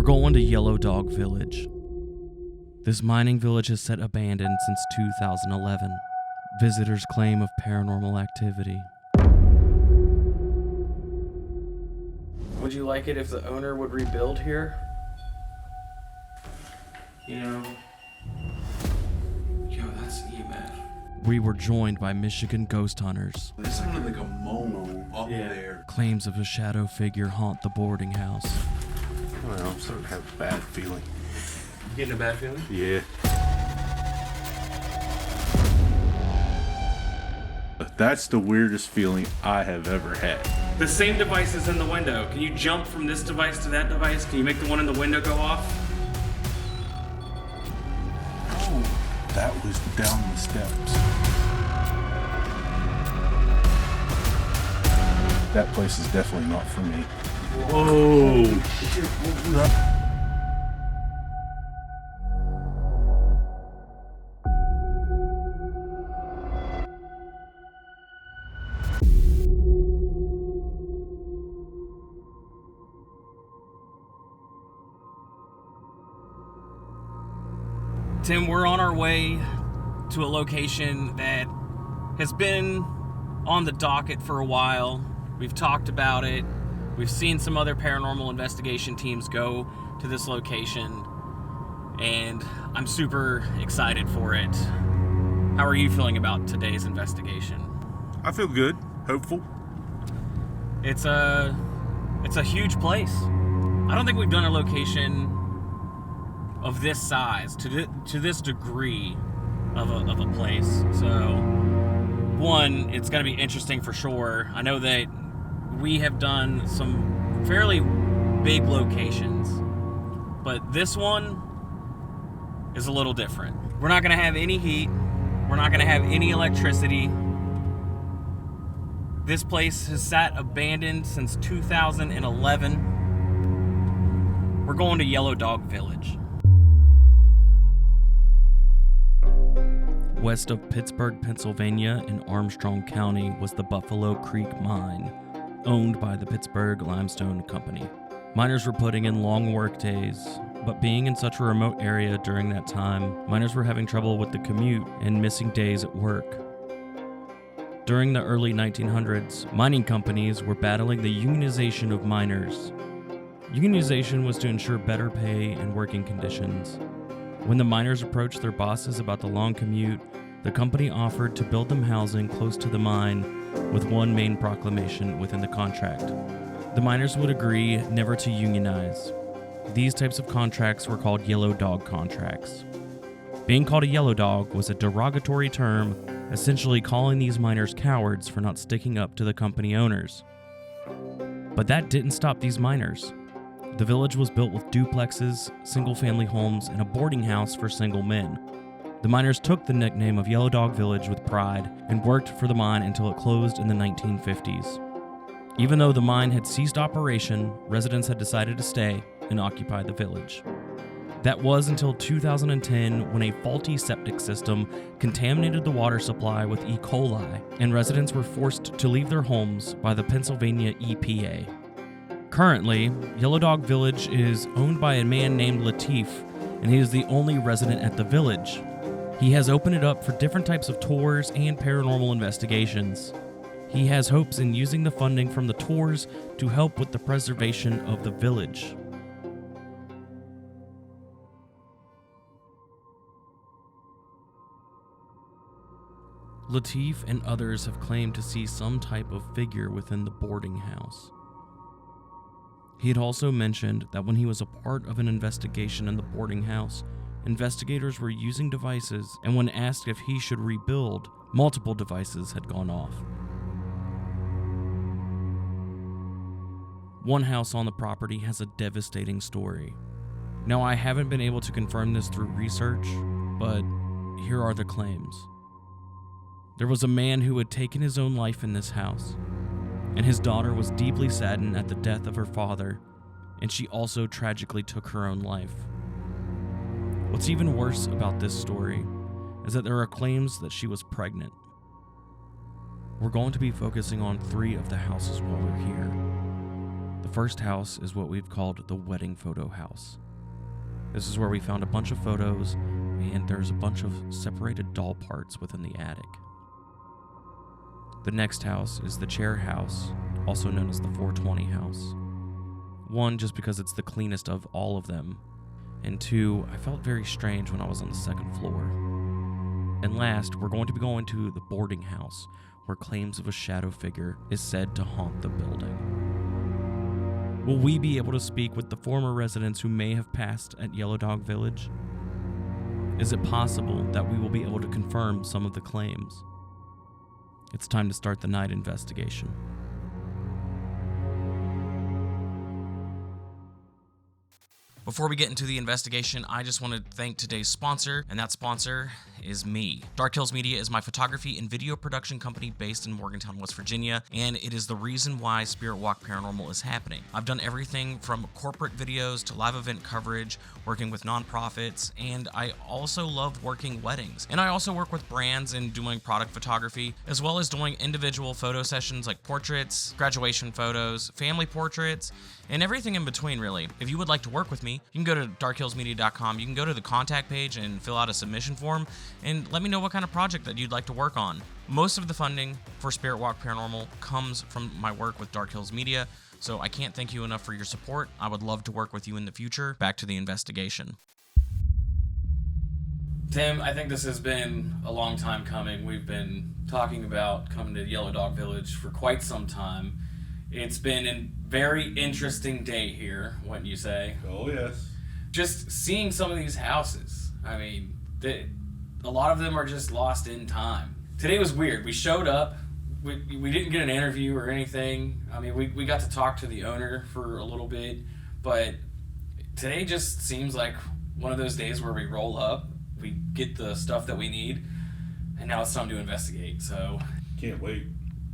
We're going to Yellow Dog Village. This mining village has sat abandoned since 2011. Visitors claim of paranormal activity. Would you like it if the owner would rebuild here? You know, yo, that's EMF. We were joined by Michigan ghost hunters. There's something like a momo up there. Claims of a shadow figure haunt the boarding house. I don't know, I'm starting to have a bad feeling. You getting a bad feeling? Yeah. That's the weirdest feeling I have ever had. The same device is in the window. Can you jump from this device to that device? Can you make the one in the window go off? Oh, that was down the steps. That place is definitely not for me. Whoa! Tim, we're on our way to a location that has been on the docket for a while. We've talked about it. We've seen some other paranormal investigation teams go to this location, and I'm super excited for it. How are you feeling about today's investigation? I feel good, hopeful. It's a huge place. I don't think we've done a location of this size to this degree of a place. So one, it's going to be interesting for sure. I know that we have done some fairly big locations, but this one is a little different. We're not going to have any heat. We're not going to have any electricity. This place has sat abandoned since 2011. We're going to Yellow Dog Village. West of Pittsburgh, Pennsylvania, in Armstrong County was the Buffalo Creek Mine, owned by the Pittsburgh Limestone Company. Miners were putting in long work days, but being in such a remote area during that time, miners were having trouble with the commute and missing days at work. During the early 1900s, mining companies were battling the unionization of miners. Unionization was to ensure better pay and working conditions. When the miners approached their bosses about the long commute, the company offered to build them housing close to the mine with one main proclamation within the contract. The miners would agree never to unionize. These types of contracts were called yellow dog contracts. Being called a yellow dog was a derogatory term, essentially calling these miners cowards for not sticking up to the company owners. But that didn't stop these miners. The village was built with duplexes, single-family homes, and a boarding house for single men. The miners took the nickname of Yellow Dog Village with pride and worked for the mine until it closed in the 1950s. Even though the mine had ceased operation, residents had decided to stay and occupy the village. That was until 2010 when a faulty septic system contaminated the water supply with E. coli, and residents were forced to leave their homes by the Pennsylvania EPA. Currently, Yellow Dog Village is owned by a man named Latif, and he is the only resident at the village. He has opened it up for different types of tours and paranormal investigations. He has hopes in using the funding from the tours to help with the preservation of the village. Latif and others have claimed to see some type of figure within the boarding house. He had also mentioned that when he was a part of an investigation in the boarding house, investigators were using devices, and when asked if he should rebuild, multiple devices had gone off. One house on the property has a devastating story. Now, I haven't been able to confirm this through research, but here are the claims. There was a man who had taken his own life in this house, and his daughter was deeply saddened at the death of her father, and she also tragically took her own life. What's even worse about this story is that there are claims that she was pregnant. We're going to be focusing on 3 of the houses while we're here. The first house is what we've called the wedding photo house. This is where we found a bunch of photos, and there's a bunch of separated doll parts within the attic. The next house is the chair house, also known as the 420 house. One, just because it's the cleanest of all of them, and two, I felt very strange when I was on the second floor. And last, we're going to be going to the boarding house, where claims of a shadow figure is said to haunt the building. Will we be able to speak with the former residents who may have passed at Yellow Dog Village? Is it possible that we will be able to confirm some of the claims? It's time to start the night investigation. Before we get into the investigation, I just want to thank today's sponsor, and that sponsor is me. Dark Hills Media is my photography and video production company based in Morgantown, West Virginia, and it is the reason why Spirit Walk Paranormal is happening. I've done everything from corporate videos to live event coverage, working with nonprofits, and I also love working weddings. And I also work with brands and doing product photography, as well as doing individual photo sessions like portraits, graduation photos, family portraits, and everything in between, really. If you would like to work with me, you can go to darkhillsmedia.com. You can go to the contact page and fill out a submission form and let me know what kind of project that you'd like to work on. Most of the funding for Spirit Walk Paranormal comes from my work with Dark Hills Media, so I can't thank you enough for your support. I would love to work with you in the future. Back to the investigation. Tim, I think this has been a long time coming. We've been talking about coming to Yellow Dog Village for quite some time. It's been a very interesting day here, wouldn't you say? Oh, yes. Just seeing some of these houses. I mean, a lot of them are just lost in time. Today was weird. We showed up. We didn't get an interview or anything. I mean, we got to talk to the owner for a little bit, but today just seems like one of those days where we roll up, we get the stuff that we need, and now it's time to investigate. So Can't wait.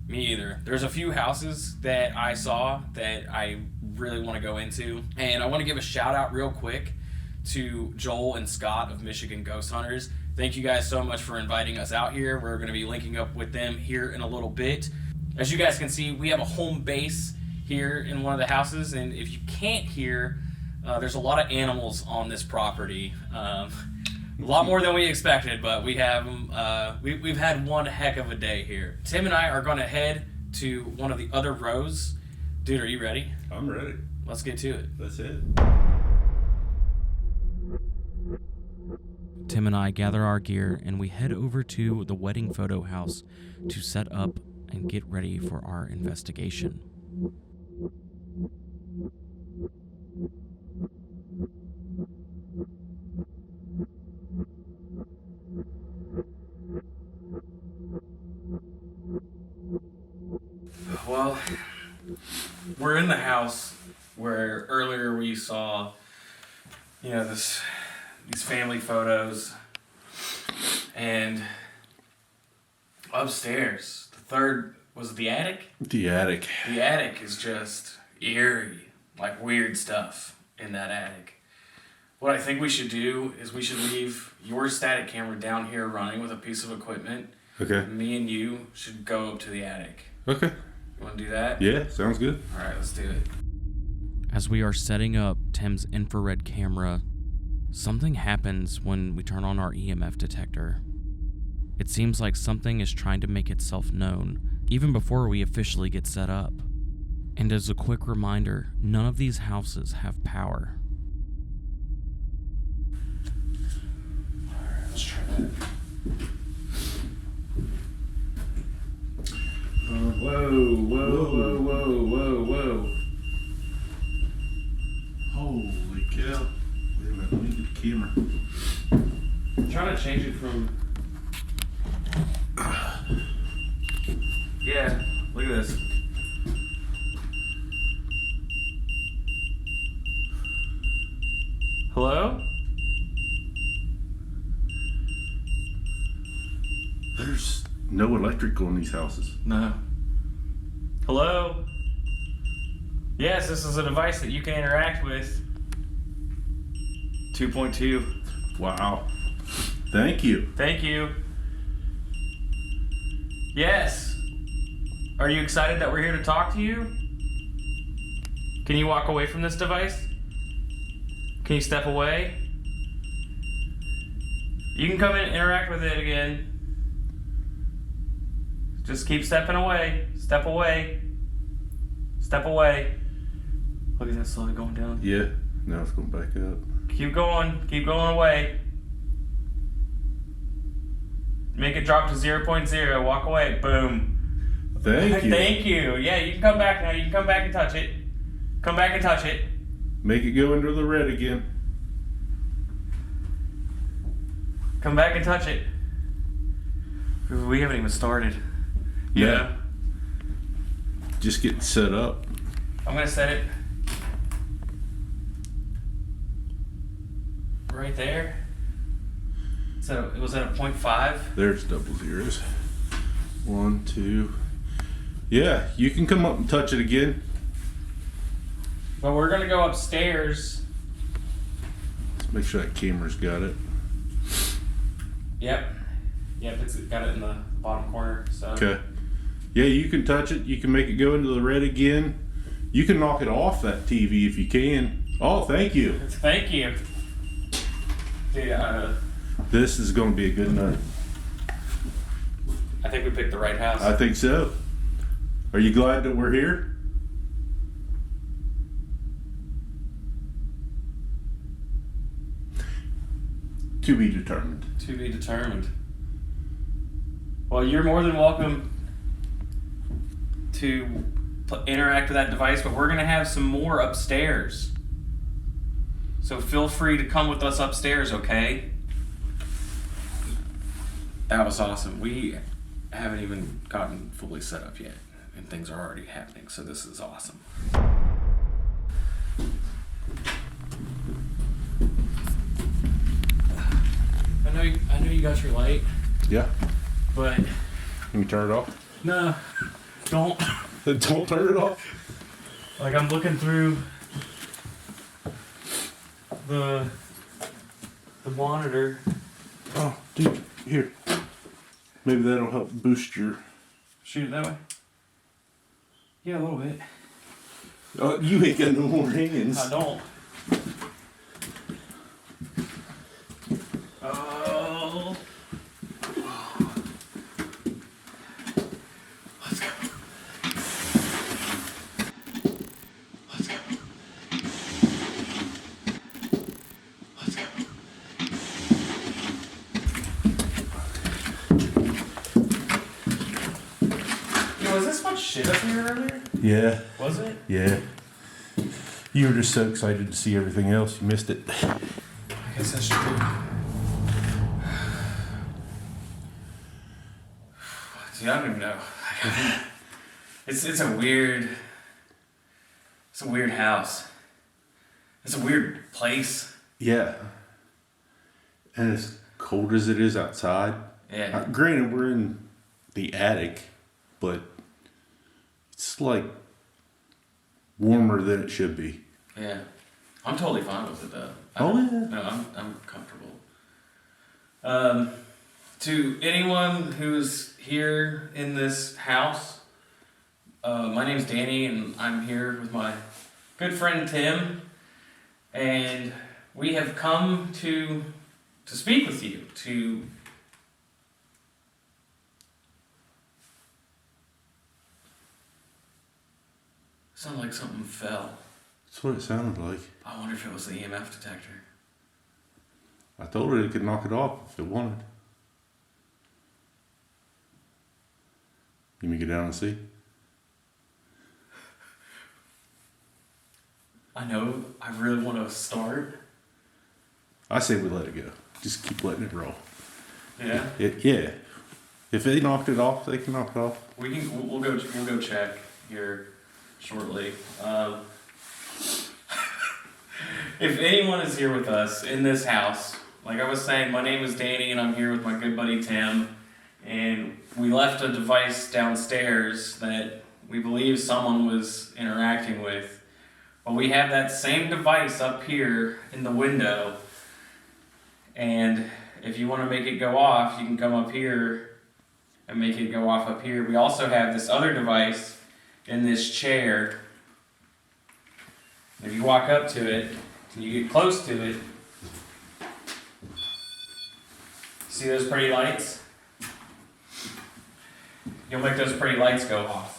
Me either. There's a few houses that I saw that I really want to go into, and I want to give a shout out real quick to Joel and Scott of Michigan Ghost Hunters. Thank you guys so much for inviting us out here. We're going to be linking up with them here in a little bit. As you guys can see, we have a home base here in one of the houses, and if you can't hear, there's a lot of animals on this property. A lot more than we expected, but we have we've had one heck of a day here. Tim and I are going to head to one of the other rows. Dude, are you ready? I'm ready. Let's get to it. That's it. Tim and I gather our gear and we head over to the wedding photo house to set up and get ready for our investigation. Well, we're in the house where earlier we saw, these family photos, and upstairs, the third, was it the attic? The attic. The attic is just eerie, like weird stuff in that attic. What I think we should do is we should leave your static camera down here running with a piece of equipment. Okay. Me and you should go up to the attic. Okay. You want to do that? Yeah, sounds good. All right, let's do it. As we are setting up Tim's infrared camera, something happens when we turn on our EMF detector. It seems like something is trying to make itself known, even before we officially get set up. And as a quick reminder, none of these houses have power. Alright, let's try that. Whoa. Holy cow. Wait a minute, let me get the camera. I'm trying to change it from... Yeah, look at this. Hello? There's no electrical in these houses. No. Hello? Yes, this is a device that you can interact with. 2.2. Wow. Thank you. Thank you. Yes. Are you excited that we're here to talk to you? Can you walk away from this device? Can you step away? You can come in and interact with it again. Just keep stepping away. Step away. Step away. Look at that slowly going down. Yeah. Now it's going back up. Keep going. Keep going away. Make it drop to 0.0. Walk away. Boom. Thank you. Thank you. Yeah, you can come back now. You can come back and touch it. Come back and touch it. Make it go into the red again. Come back and touch it. We haven't even started. Yeah. Just getting set up. I'm gonna set it right there. So it was at a 0.5. There's double zeros. 1, 2. Yeah, you can come up and touch it again. But we're gonna go upstairs. Let's make sure that camera's got it. Yep. Yep, it's got it in the bottom corner. So. Okay. Yeah, you can touch it. You can make it go into the red again. You can knock it off that TV if you can. Oh, thank you. Thank you. Yeah. This is going to be a good night. I think we picked the right house. I think so. Are you glad that we're here? To be determined. To be determined. Well, you're more than welcome to interact with that device, but we're going to have some more upstairs. So feel free to come with us upstairs, okay? That was awesome. We haven't even gotten fully set up yet, and things are already happening, so this is awesome. I know you got your light, Yeah. but Can you turn it off? no, don't. Don't turn it off. Like, I'm looking through the monitor. Oh, dude, here. Maybe that'll help boost your... Shoot it that way? Yeah, a little bit. Oh, you ain't got no more hands. I don't. Oh. Let's go. Let's go. Let's go. Yo, was this much shit up here earlier? Yeah. Was it? Yeah. You were just so excited to see everything else, you missed it. I guess that's true. Dude, I don't even know. It's a weird house. It's a weird place. Yeah. And as cold as it is outside, Yeah. granted we're in the attic, but it's like warmer than it should be. Yeah. I'm totally fine with it though. No, I'm comfortable. To anyone who's here in this house, my name's Danny and I'm here with my good friend Tim, and we have come to speak with you, to sound like something fell. That's what it sounded like. I wonder if it was the EMF detector. I told it could knock it off if it wanted. You want me to go down and see? I know, I really want to start. I say we let it go. Just keep letting it roll. Yeah. Yeah. If they knocked it off, they can knock it off. We'll go check here shortly. If anyone is here with us in this house, like I was saying, my name is Danny and I'm here with my good buddy Tim, and we left a device downstairs that we believe someone was interacting with. But we have that same device up here in the window, and if you want to make it go off, you can come up here and make it go off up here. We also have this other device in this chair If you walk up to it and you get close to it, see those pretty lights? You'll make those pretty lights go off.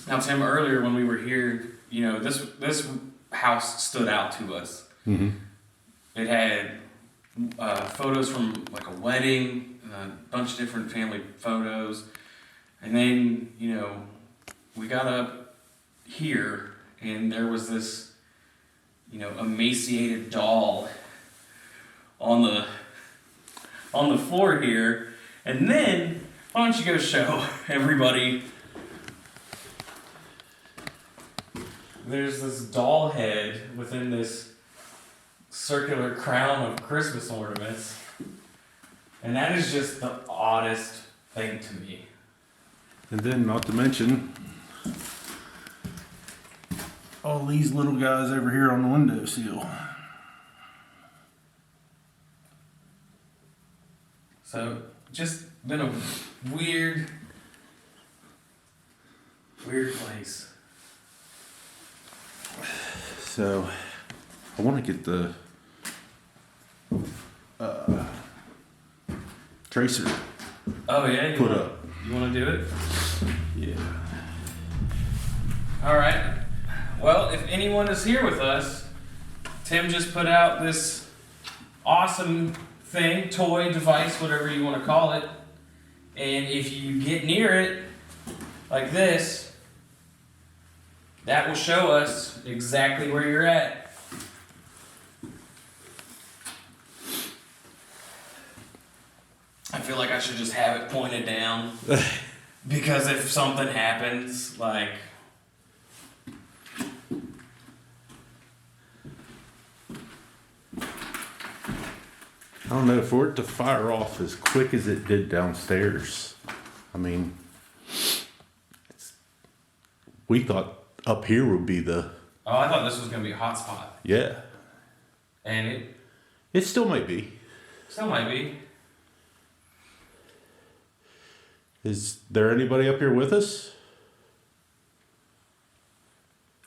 Now, Tim, earlier when we were here, you know, this house stood out to us. Mm-hmm. It had photos from like a wedding, a bunch of different family photos, and then, you know, we got up here and there was this, you know, emaciated doll on the floor here. And then why don't you go show everybody? There's this doll head within this circular crown of Christmas ornaments, and that is just the oddest thing to me. And then, not to mention, all these little guys over here on the windowsill. So, just been a weird place. So, I want to get the tracer Oh yeah, put up. You want to do it? Yeah. All right. Well, if anyone is here with us, Tim just put out this awesome thing, toy, device, whatever you want to call it. And if you get near it, like this, that will show us exactly where you're at. I feel like I should just have it pointed down. Because if something happens, like... I don't know, for it to fire off as quick as it did downstairs. I mean, we thought up here would be the... Oh, I thought this was going to be a hot spot. Yeah. And it still might be. Still might be. Is there anybody up here with us?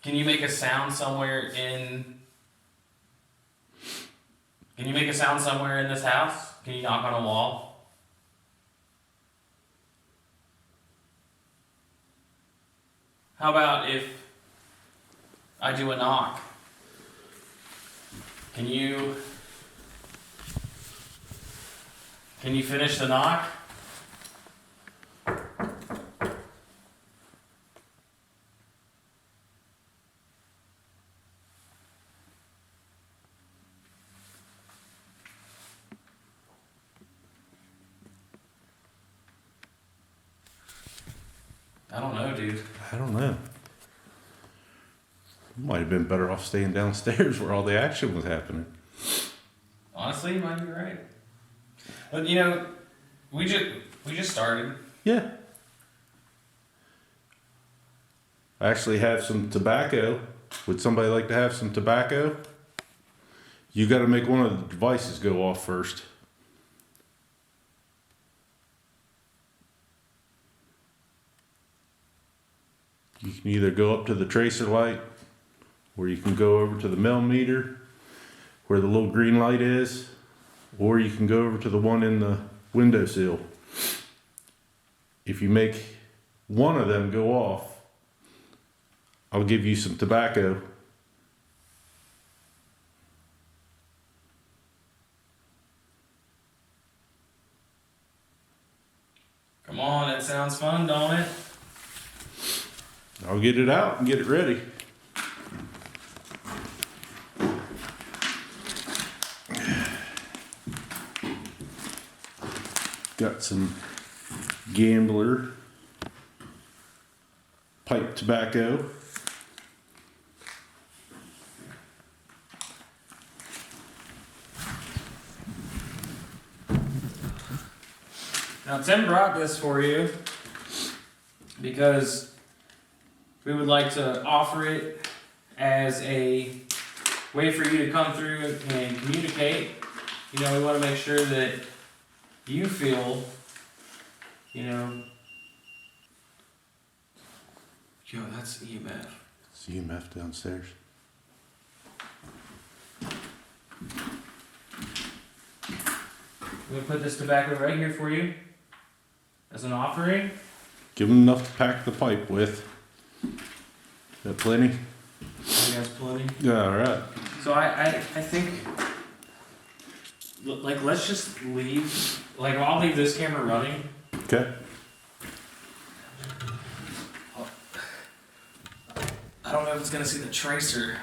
Can you make a sound somewhere in... Can you make a sound somewhere in this house? Can you knock on a wall? How about if I do a knock? Can you finish the knock? I don't know, dude. I don't know. Might have been better off staying downstairs where all the action was happening. Honestly, you might be right. But you know, we just started. Yeah. I actually have some tobacco. Would somebody like to have some tobacco? You got to make one of the devices go off first. You can either go up to the tracer light, or you can go over to the millimeter where the little green light is, or you can go over to the one in the windowsill. If you make one of them go off, I'll give you some tobacco. Come on, it sounds fun, don't it? I'll get it out and get it ready. Got some Gambler pipe tobacco. Now Tim brought this for you because we would like to offer it as a way for you to come through and communicate. You know, we want to make sure that you feel, you know, Yo, that's EMF. It's EMF downstairs. I'm gonna put this tobacco right here for you as an offering. Give them enough to pack the pipe with. Got plenty? You guys plenty? Yeah, alright. So I think, like, let's just leave. Like, I'll leave this camera running. Okay. I don't know if it's gonna see the tracer.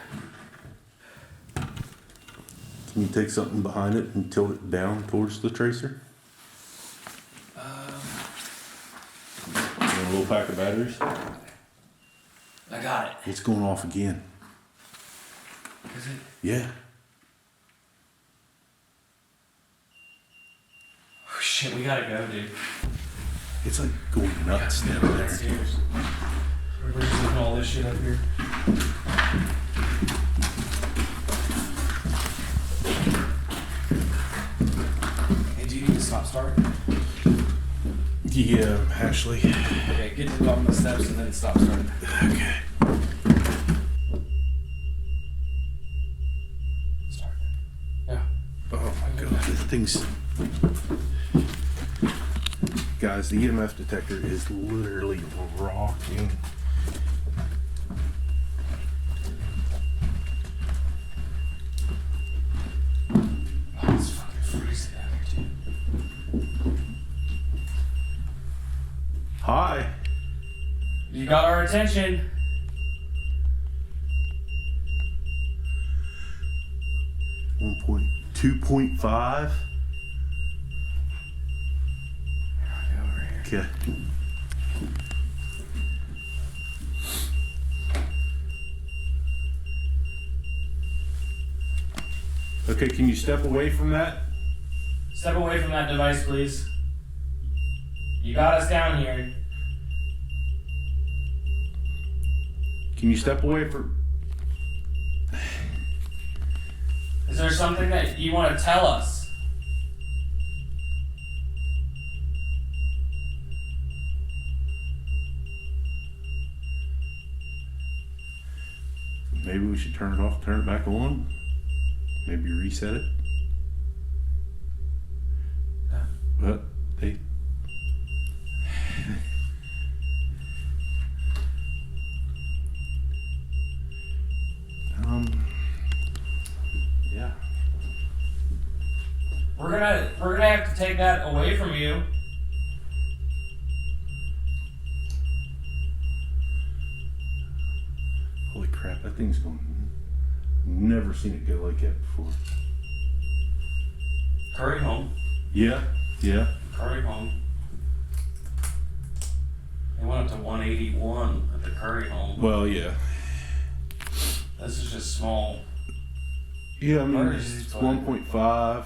Can you take something behind it and tilt it down towards the tracer? A little pack of batteries. I got it. It's going off again. Is it? Yeah. Oh, shit, we gotta go, dude. It's like going nuts down there. Downstairs. We're just leaving all this shit up here. Hey, do you need to stop start? Yeah, Ashley. Okay, get to the bottom of the steps and then stop start. Okay. Start. Yeah. Oh my god, this thing's... Guys, the EMF detector is literally rocking. Oh, it's fucking freezing out here, dude. Hi. You got our attention. One point, 2.5. Okay. Okay, can you step away from that? Step away from that device, please. You got us down here. Can you step away from... Is there something that you want to tell us? Maybe we should turn it off, turn it back on. Maybe reset it. But they... yeah. We're gonna have to take that away from you. Holy crap, that thing's going... Never seen it go like that before. Hurry home. Yeah, yeah. Curry home. They went up to 181 at the Curry home. Well, yeah. This is just small. Yeah, I mean, Burst, it's but- 1.5.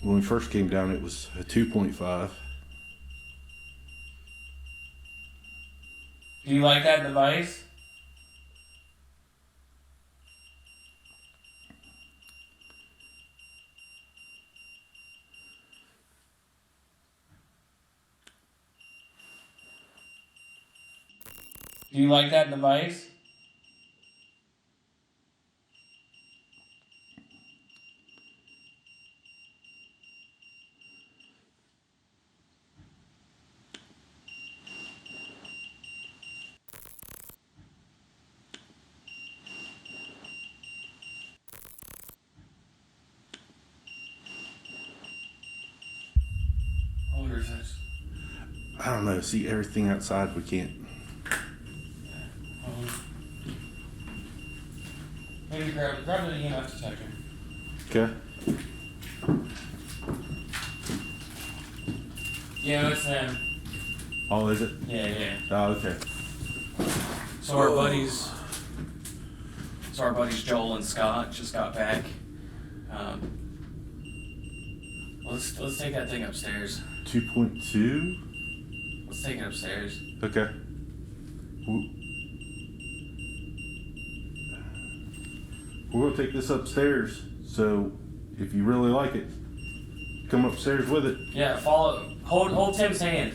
When we first came down, it was a 2.5. Do you like that device? Do you like that device? I wonder if that's... I don't know. See, everything outside we can't. Maybe grab the EMF detector. Okay. Yeah, it's them. Oh, is it? Yeah. Oh, okay. So our buddies Joel and Scott just got back. Let's take that thing upstairs. 2.2? Let's take it upstairs. Okay. We're gonna take this upstairs, so if you really like it, come upstairs with it. Yeah, follow. Hold Tim's hand.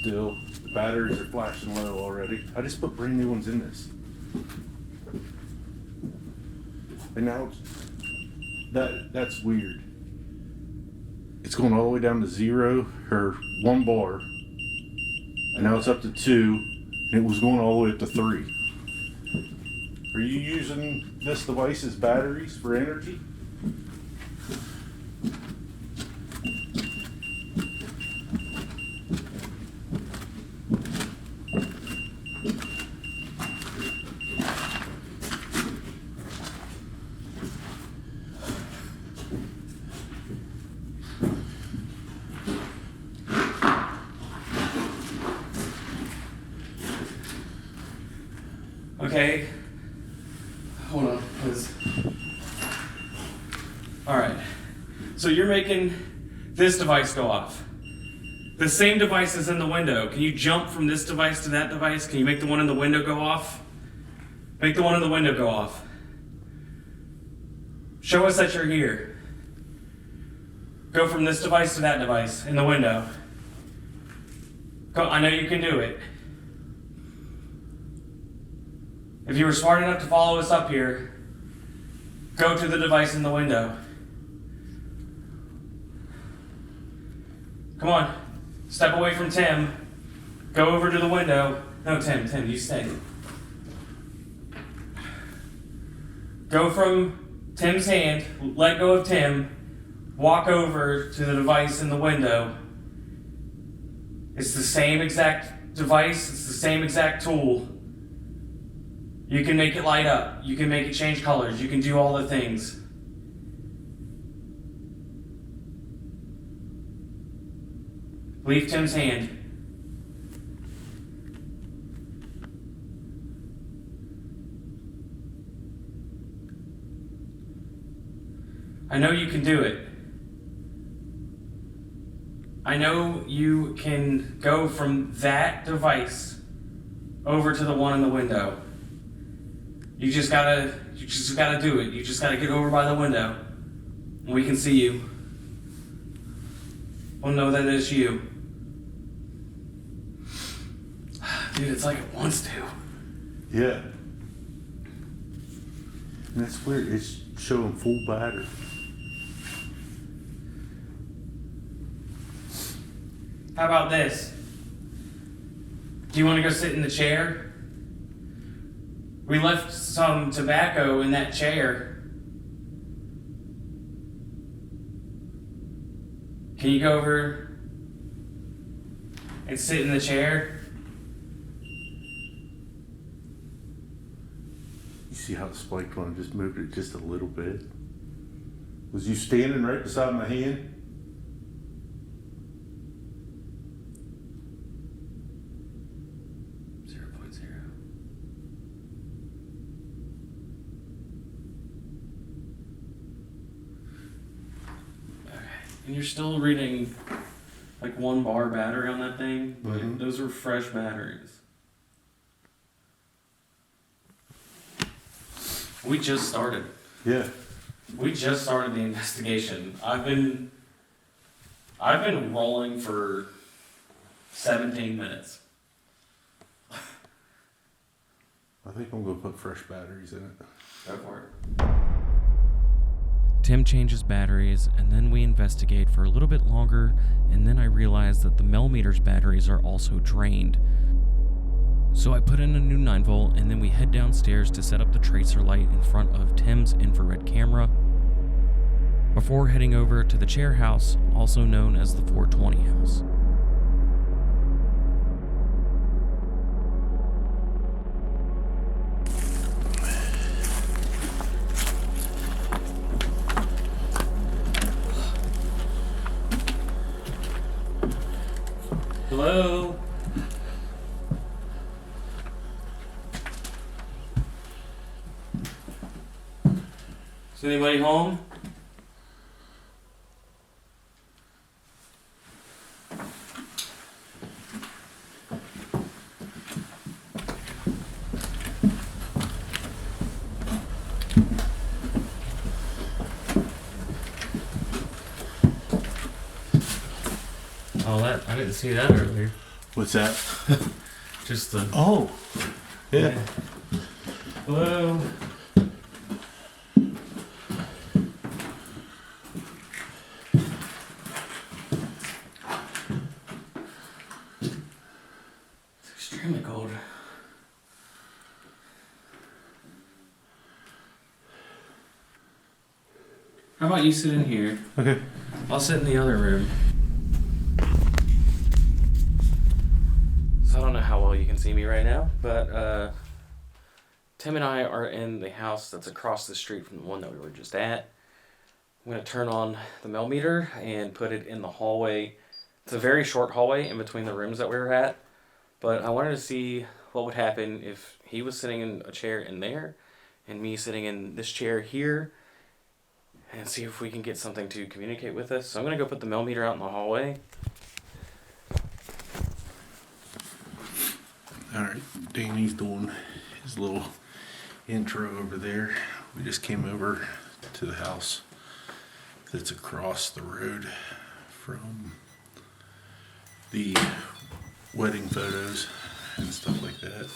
still. The batteries are flashing low already. I just put brand new ones in this. And now that's weird. It's going all the way down to 0 or 1 bar. And now it's up to 2, and it was going all the way up to 3. Are you using this device's batteries for energy? Okay, hold on, please. All right, so you're making this device go off. The same device is in the window. Can you jump from this device to that device? Can you make the one in the window go off? Make the one in the window go off. Show us that you're here. Go from this device to that device in the window. Go, I know you can do it. If you were smart enough to follow us up here, go to the device in the window. Come on, step away from Tim. Go over to the window. No, Tim, you stay. Go from Tim's hand, let go of Tim, walk over to the device in the window. It's the same exact device, it's the same exact tool. You can make it light up. You can make it change colors. You can do all the things. Leave Tim's hand. I know you can do it. I know you can go from that device over to the one in the window. You just gotta do it. You just gotta get over by the window. And we can see you. We'll know that it's you. Dude, it's like it wants to. Yeah. And that's weird. It's showing full battery. How about this? Do you want to go sit in the chair? We left some tobacco in that chair. Can you go over and sit in the chair? You see how the spike one just moved it just a little bit? Was you standing right beside my hand? And you're still reading like 1 bar battery on that thing, but those are fresh batteries. We just started. Yeah. We just started the investigation. I've been rolling for 17 minutes. I think I'm gonna put fresh batteries in it. Go for it. Tim changes batteries, and then we investigate for a little bit longer, and then I realize that the millimeter's batteries are also drained. So I put in a new 9-volt, and then we head downstairs to set up the tracer light in front of Tim's infrared camera, before heading over to the chair house, also known as the 420 house. Hello? Is anybody home? Oh, I didn't see that earlier. What's that? Just the. Oh, yeah. Hello. It's extremely cold. How about you sit in here? Okay. I'll sit in the other room. So I don't know how well you can see me right now, but Tim and I are in the house that's across the street from the one that we were just at. I'm going to turn on the millimeter and put it in the hallway. It's a very short hallway in between the rooms that we were at, but I wanted to see what would happen if he was sitting in a chair in there and me sitting in this chair here, and see if we can get something to communicate with us. So I'm going to go put the millimeter out in the hallway. Alright, Danny's doing his little intro over there. We just came over to the house that's across the road from the wedding photos and stuff like that.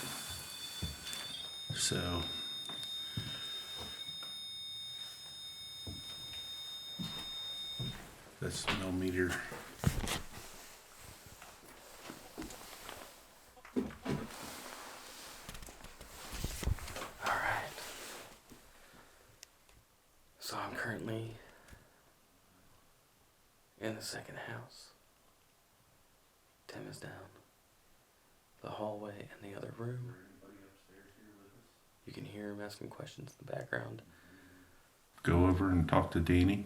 So that's the millimeter. Alright. So I'm currently in the second house. Tim is down the hallway in the other room. You can hear him asking questions in the background. Go over and talk to Danny,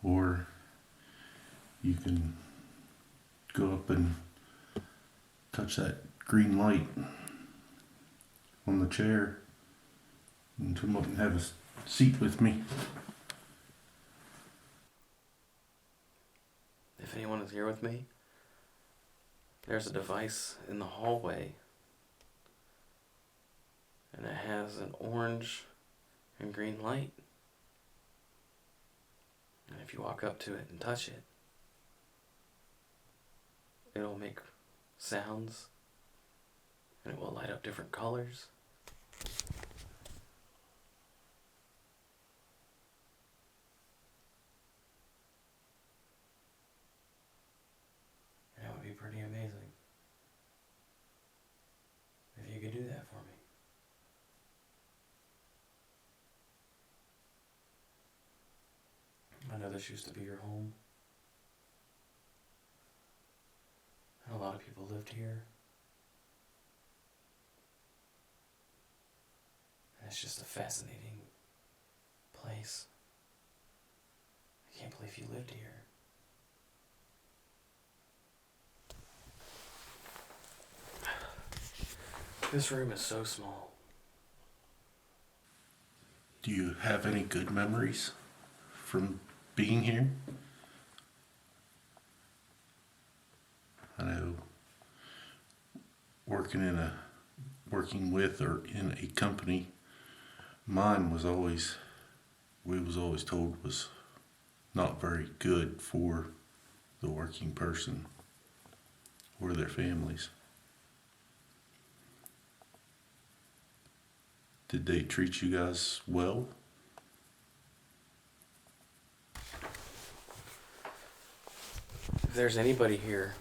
or you can go up and touch that green light on the chair and come up and have a seat with me. If anyone is here with me, there's a device in the hallway, and it has an orange and green light. And if you walk up to it and touch it, it'll make sounds, and it will light up different colors. And it would be pretty amazing if you could do that for me. I know this used to be your home, and a lot of people lived here, and it's just a fascinating place. I can't believe you lived here. This room is so small. Do you have any good memories from being here? I know working with or in a company, mine was always, we was always told was not very good for the working person or their families. Did they treat you guys well? If there's anybody here,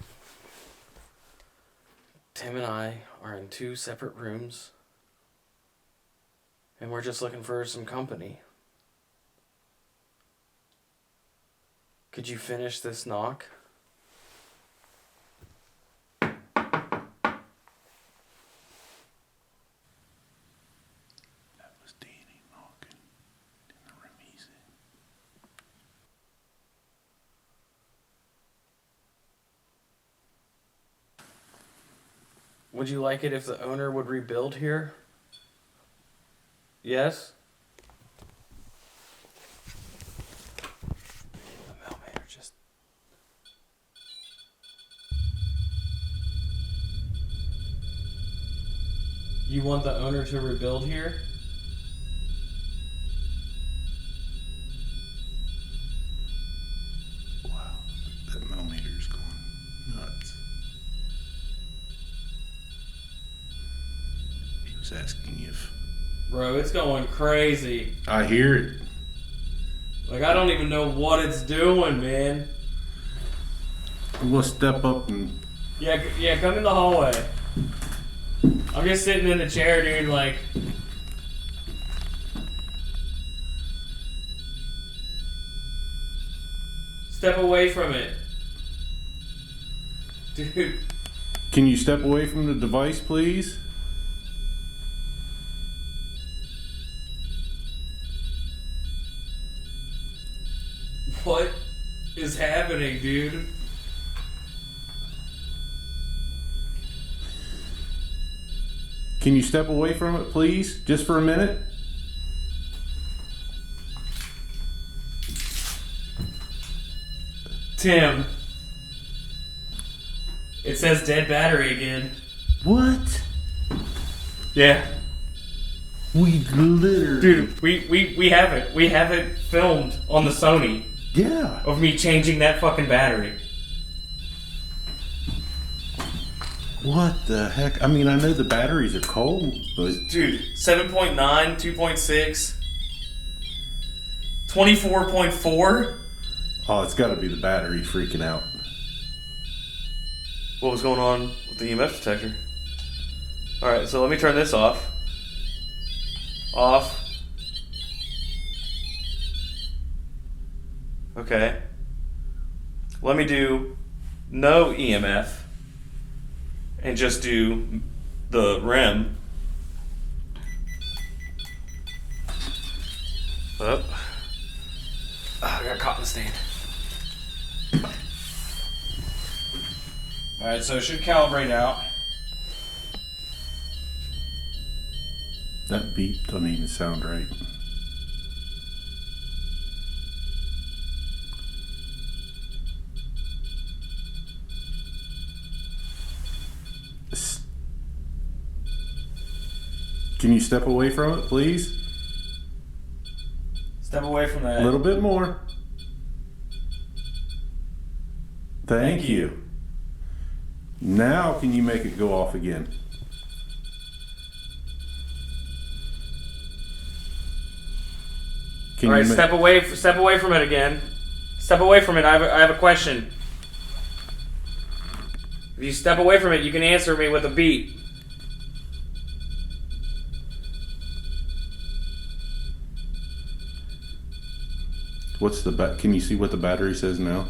Tim and I are in 2 separate rooms, and we're just looking for some company. Could you finish this knock? That was Danny knocking in the room he's in. Would you like it if the owner would rebuild here? Yes? The mailman just... You want the owner to rebuild here? Wow, that millimeter's going nuts. was asking you if... Bro, it's going crazy. I hear it. Like, I don't even know what it's doing, man. I'm gonna step up and... Yeah, come in the hallway. I'm just sitting in the chair, dude, like... Step away from it. Dude. Can you step away from the device, please? What is happening, dude? Can you step away from it, please? Just for a minute? Tim. It says dead battery again. What? Yeah. We literally... Dude, we have it. We have it filmed on the Sony Yeah. of me changing that fucking battery. What the heck? I mean, I know the batteries are cold, but... Dude, 7.9, 2.6, 24.4. Oh, it's gotta be the battery freaking out. What was going on with the EMF detector? Alright, so let me turn this off. Off. Okay. Let me do no EMF and just do the REM. Up. Oh, I got caught in the stand. Alright, so it should calibrate out. That beep doesn't even sound right. Can you step away from it, please? Step away from that. A little bit more. Thank you. Now can you make it go off again? All right, step away from it again. Step away from it. I have a question. If you step away from it, you can answer me with a beat. What's the can you see what the battery says now?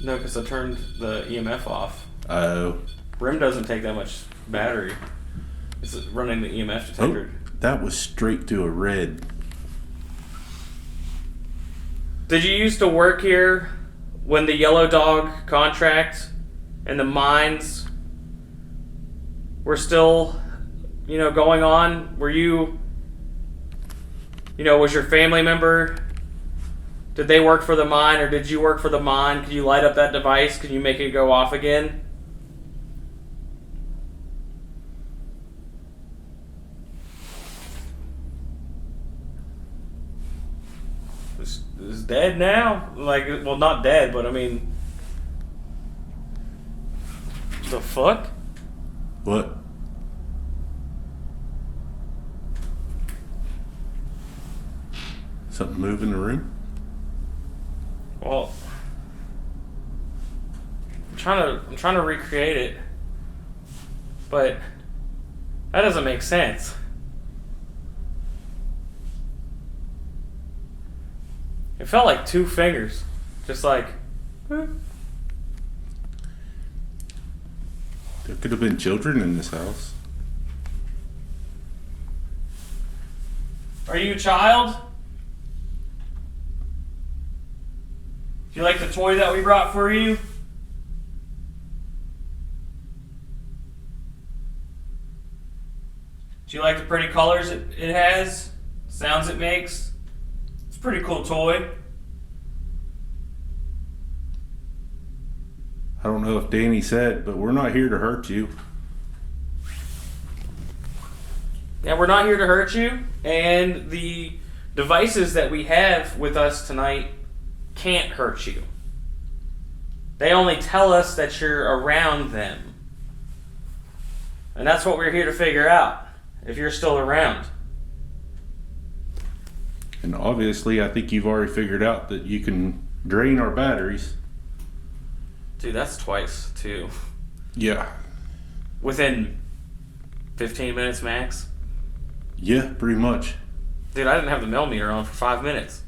No, because I turned the EMF off. Oh. REM doesn't take that much battery. It's running the EMF detector. Oh, that was straight to a red. Did you used to work here when the Yellow Dog contract and the mines were still, going on? Were you, was your family member, did they work for the mine or did you work for the mine? Could you light up that device? Could you make it go off again? It's dead now? Well, not dead, but I mean... The fuck? What? Something move in the room? Well... I'm trying to recreate it. But... that doesn't make sense. It felt like two fingers. Just like... There could have been children in this house. Are you a child? Do you like the toy that we brought for you? Do you like the pretty colors it has? Sounds it makes? It's a pretty cool toy. I don't know if Danny said, but we're not here to hurt you. Yeah, we're not here to hurt you, and the devices that we have with us tonight can't hurt you. They only tell us that you're around them. And that's what we're here to figure out, if you're still around. And obviously, I think you've already figured out that you can drain our batteries. Dude, that's twice, too. Yeah. Within 15 minutes max? Yeah, pretty much. Dude, I didn't have the millimeter on for 5 minutes.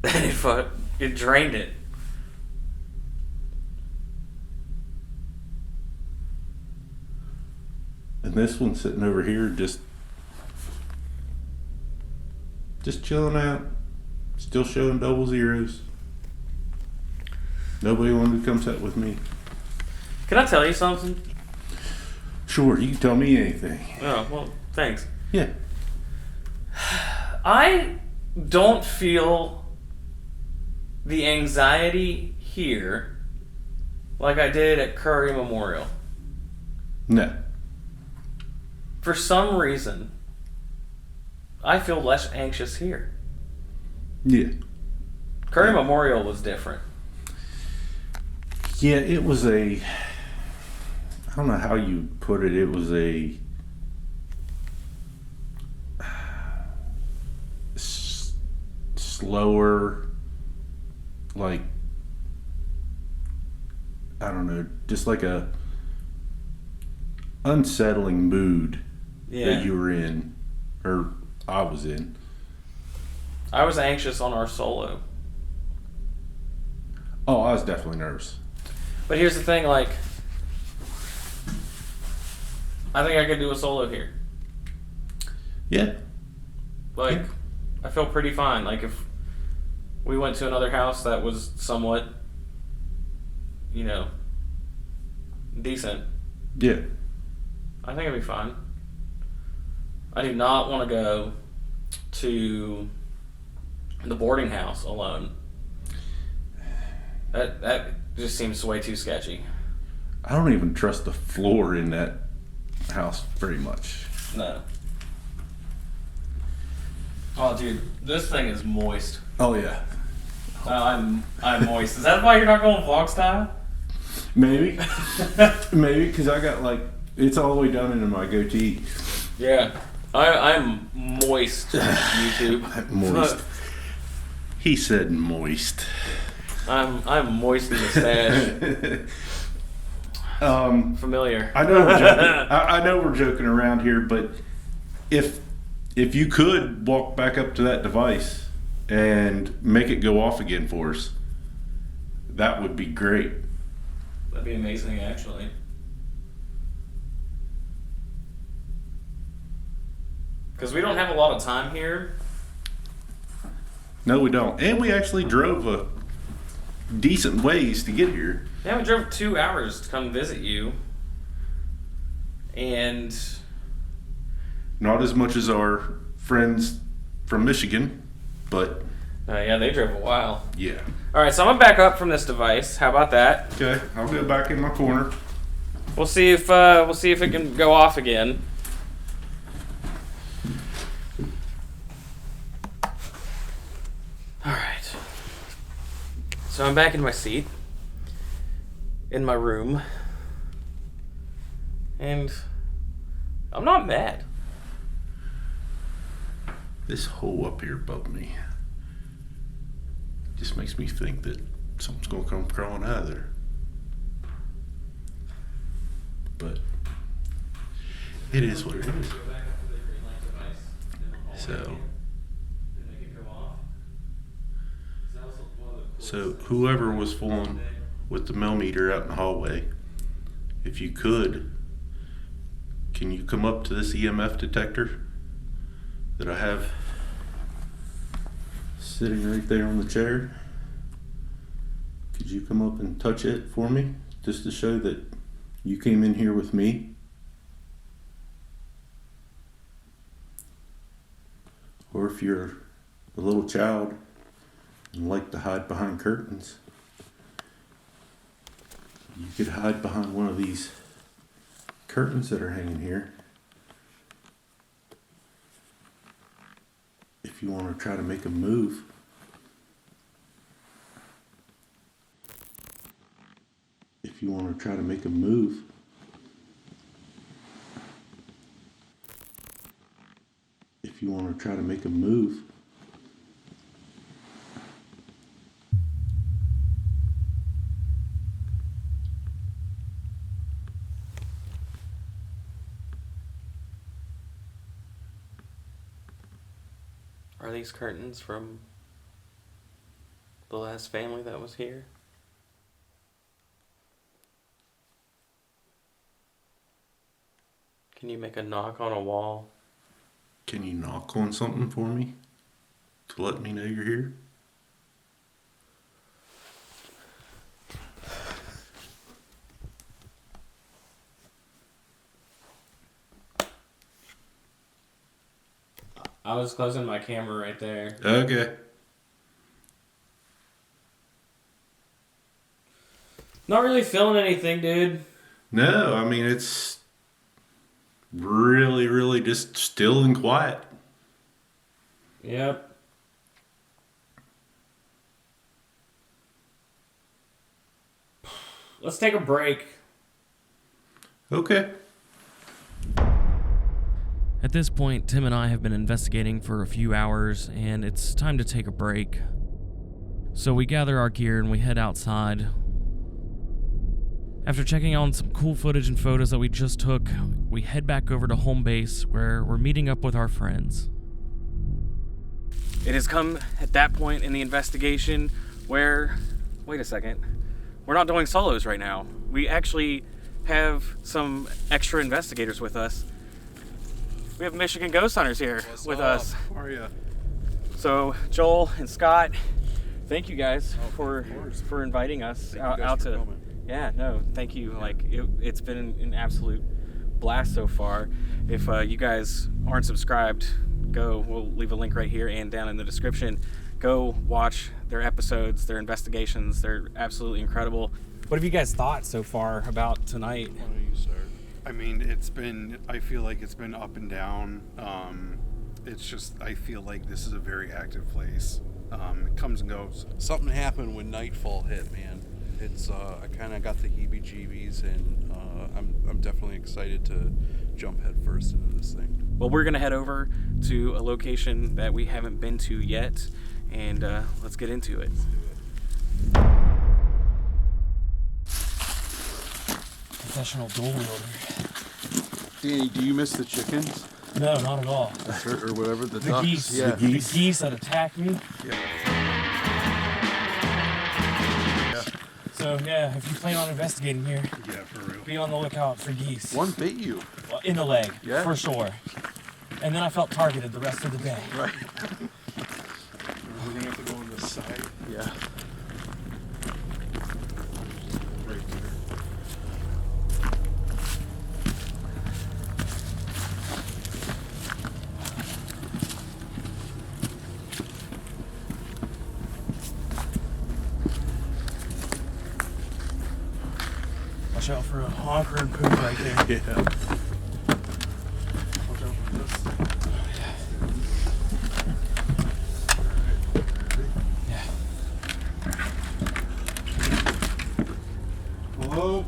And it drained it. And this one's sitting over here just chilling out. Still showing double zeros. Nobody wanted to come sit with me. Can I tell you something? Sure, you can tell me anything. Oh, well, thanks. Yeah. I don't feel the anxiety here like I did at Curry Memorial. No. For some reason, I feel less anxious here. Yeah. Curry Memorial was different. Yeah, it was I don't know how you put it. It was a slower, like, I don't know, just like a unsettling mood that you were in, or I was in. I was anxious on our solo. Oh, I was definitely nervous. But here's the thing, like, I think I could do a solo here. Yeah. Like, I feel pretty fine. Like, if we went to another house that was somewhat, decent, Yeah. I think it'd be fine. I do not want to go to the boarding house alone. That just seems way too sketchy. I don't even trust the floor in that house very much. No. Oh, dude, this thing is moist. Oh yeah. I'm moist. Is that why you're not going vlog style? Maybe. Maybe because I got it's all the way down into my goatee. Yeah. I'm moist, YouTube. Moist. He said moist. I'm moist in the stash. Familiar. I know we're joking. I know we're joking around here, but if you could walk back up to that device and make it go off again for us, that would be great. That'd be amazing, actually. Because we don't have a lot of time here. No, we don't. And we actually drove a decent ways to get here. Yeah, we drove 2 hours to come visit you. And Not as much as our friends from Michigan, but yeah, they drove a while. yeah. All right, so I'm gonna back up from this device. How about that? Okay, I'll go back in my corner. We'll see if it can go off again. All right. So I'm back in my seat, in my room, and I'm not mad. This hole up here above me just makes me think that something's gonna come crawling out of there. But it is what it is. So whoever was fooling with the millimeter out in the hallway, if you could, can you come up to this EMF detector that I have sitting right there on the chair? Could you come up and touch it for me, just to show that you came in here with me? Or if you're a little child and like to hide behind curtains, you could hide behind one of these curtains that are hanging here. If you want to try to make a move. If you want to try to make a move. if you want to try to make a move. Are these curtains from the last family that was here? Can you make a knock on a wall? Can you knock on something for me to let me know you're here? I was closing my camera right there. Okay. Not really feeling anything, dude. No, I mean, it's really, really just still and quiet. Yep. Let's take a break. Okay. At this point, Tim and I have been investigating for a few hours, and it's time to take a break. So we gather our gear and we head outside. After checking on some cool footage and photos that we just took, we head back over to home base where we're meeting up with our friends. It has come at that point in the investigation where, wait a second, we're not doing solos right now. We actually have some extra investigators with us. We have Michigan Ghost Hunters here with us. How are you? So Joel and Scott, thank you guys for inviting us out to. Yeah, no, thank you. Like it's been an absolute blast so far. If you guys aren't subscribed, we'll leave a link right here and down in the description. Go watch their episodes, their investigations. They're absolutely incredible. What have you guys thought so far about tonight? Why don't you start? I mean, I feel like it's been up and down. It's just, I feel like this is a very active place. It comes and goes. Something happened when nightfall hit, man. It's I kind of got the heebie-jeebies, and I'm definitely excited to jump head first into this thing. Well, we're gonna head over to a location that we haven't been to yet, and let's get into it. Professional dual wielder. Danny, do you miss the chickens? No, not at all. Or whatever, the The ducks? geese, Yeah. the geese that attacked me. So yeah, if you plan on investigating here, Yeah, for real. be on the lookout for geese. One bit you. Well, in the leg, Yeah. for sure. And then I felt targeted the rest of the day. Right. We're gonna have to go on this side. Yeah. Right there. Watch out for a honker and poop right there. Yeah. Watch out for this. Yeah. Hello?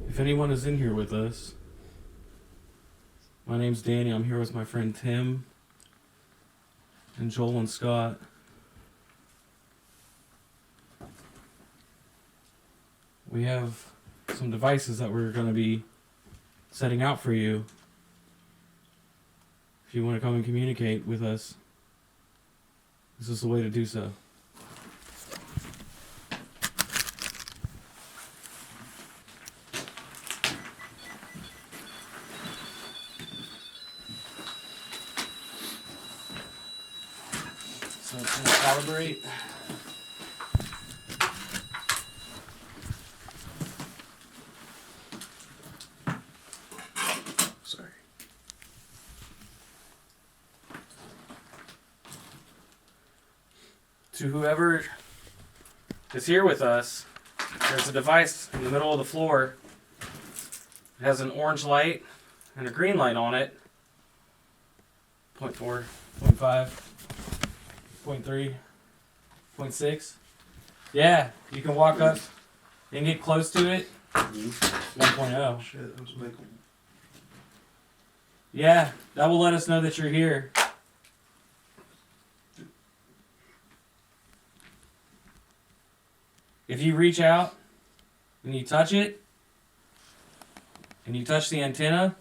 If anyone is in here with us, my name's Danny. I'm here with my friend Tim and Joel and Scott. We have some devices that we're going to be setting out for you. If you want to come and communicate with us, this is the way to do so. So it's going to calibrate. Sorry. To whoever is here with us, there's a device in the middle of the floor. It has an orange light and a green light on it. 0.4, 0.5, 0.3, 0.6. Yeah, you can walk up and get close to it. 1.0. Shit, that was like. Yeah, that will let us know that you're here. If you reach out and you touch it, and you touch the antenna,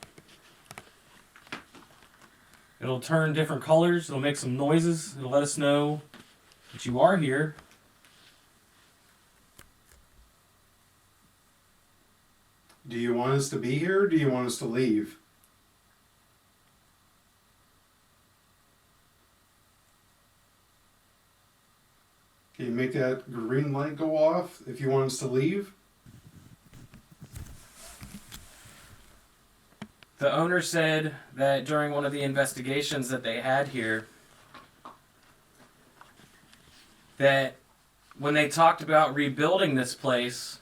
it'll turn different colors, it'll make some noises, it'll let us know that you are here. Do you want us to be here or do you want us to leave? Can you make that green light go off if you want us to leave? The owner said that during one of the investigations that they had here, that when they talked about rebuilding this place,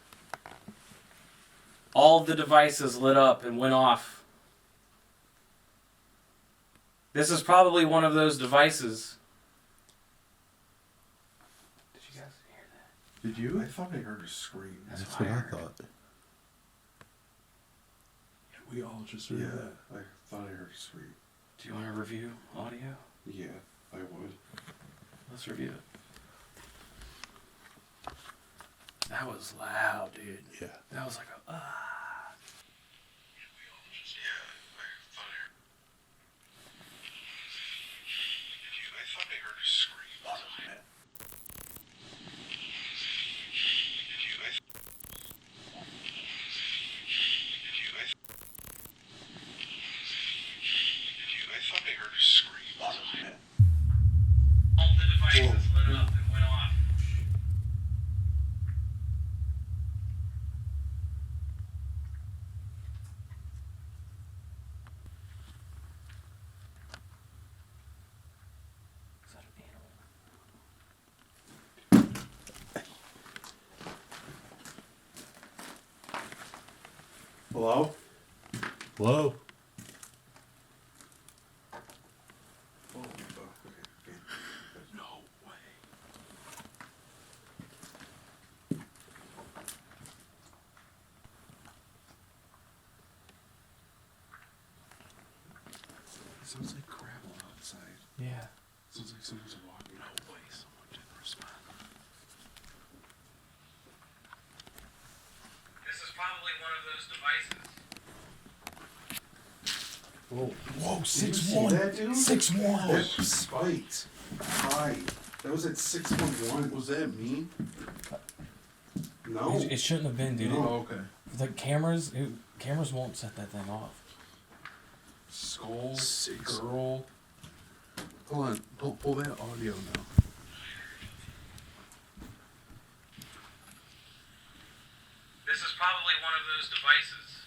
all of the devices lit up and went off. This is probably one of those devices. Did you guys hear that? Did you? I thought I heard a scream. That's what I thought. We all just heard that. I thought I heard a scream. Do you want to review audio? Yeah, I would. Let's review it. That was loud, dude. Yeah. That was like a all the devices lit up and went off. Is that an animal? Hello? Hello? Oh, okay. No way. Sounds like gravel outside. Yeah. Sounds like someone's walking. No way, someone didn't respond. This is probably one of those devices. Whoa, Did you see that, dude? 6'1". That spiked. High. That was at 6.1. Was that me? No. It shouldn't have been, dude. Oh, okay. The cameras, cameras won't set that thing off. Skull. Girl. Hold on. Pull that audio now. This is probably one of those devices.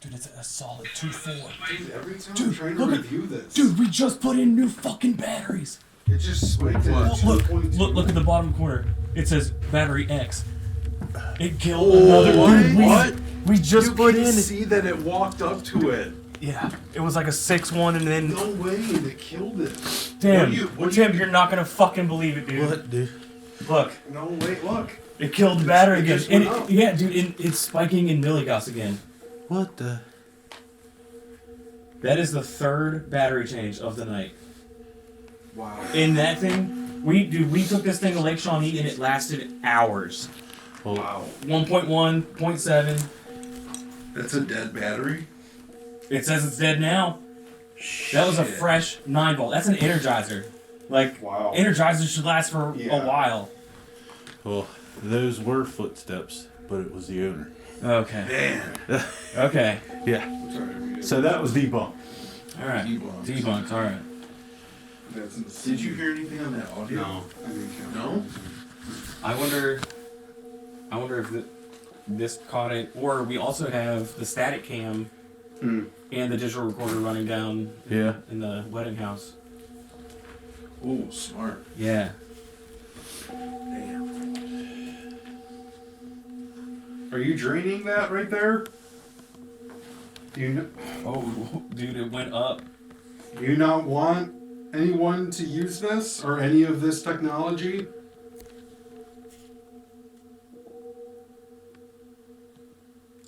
Dude, it's a solid 2.4. Dude, every time Dude, I'm trying to look at- review this, Dude, we just put in new fucking batteries. it just spiked at Look, 2.2. look at the bottom corner. It says battery X. It killed another dude. What? We just You put can in. see that it walked up to it. Yeah, it was like a 6.1 and then. No way, they killed it. Damn, what do Tim, you're not gonna fucking believe it, dude. What, dude? Look, No, wait, look. it killed the battery It again. just And went up. yeah, dude, it's spiking in milligauss again. What the? That is the third battery change of the night. Wow. In that thing, we took this thing to Lake Shawnee and it lasted hours. Well, Wow. 1.1, 0.7. That's a dead battery? It says it's dead now. That was a Shit. fresh 9 volt. That's an Energizer. Like, Wow. Energizers should last for Yeah. a while. well, those were footsteps, but it was the owner. Okay. Man. Okay. Yeah. Sorry. So that was debunked. All right. Debunked. Debunked. All right. That's insane. Did you hear anything on that audio? No. I didn't count. No? I wonder if this caught it, or we also have the static cam and the digital recorder running down Yeah. in the wedding house. Oh, smart. Yeah. Are you draining that right there? Do you Oh, dude, it went up. do you not want anyone to use this or any of this technology?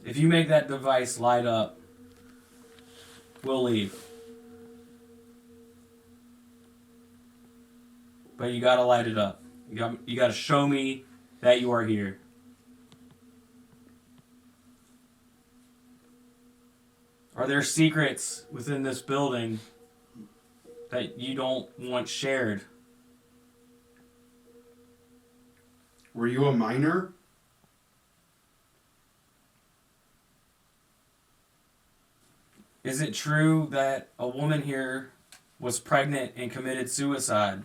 If you make that device light up, we'll leave. But you gotta light it up. You gotta show me that you are here. Are there secrets within this building that you don't want shared? Were you a minor? Is it true that a woman here was pregnant and committed suicide?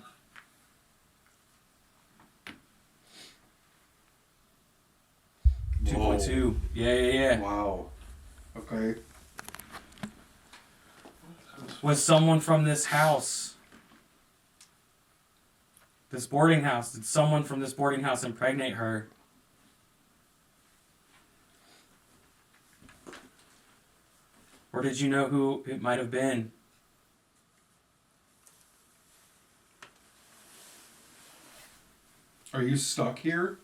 Whoa. 2.2. Yeah. Wow. Okay. Was someone from this house, this boarding house, did someone from this boarding house impregnate her? Or did you know who it might have been? Are you stuck here?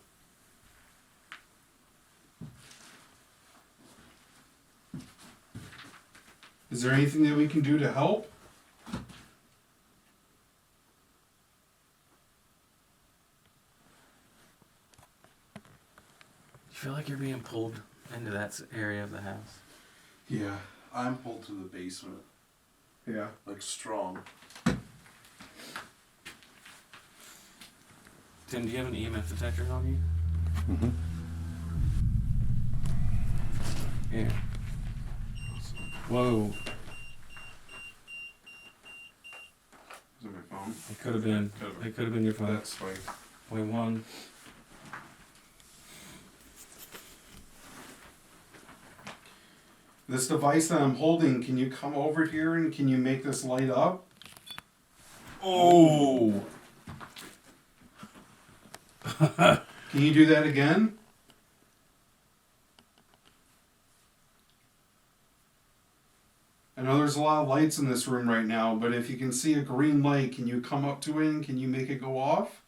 Is there anything that we can do to help? You feel like you're being pulled into that area of the house? Yeah, I'm pulled to the basement, Yeah. like strong. Tim, do you have an EMF detector on you? Mm-hmm. Yeah. Whoa. Is it my phone? It could have been. It could have been your phone. That's fine. Wait, one. This device that I'm holding, can you come over here and can you make this light up? Oh! Can you do that again? I know there's a lot of lights in this room right now, but if you can see a green light, can you come up to it and can you make it go off?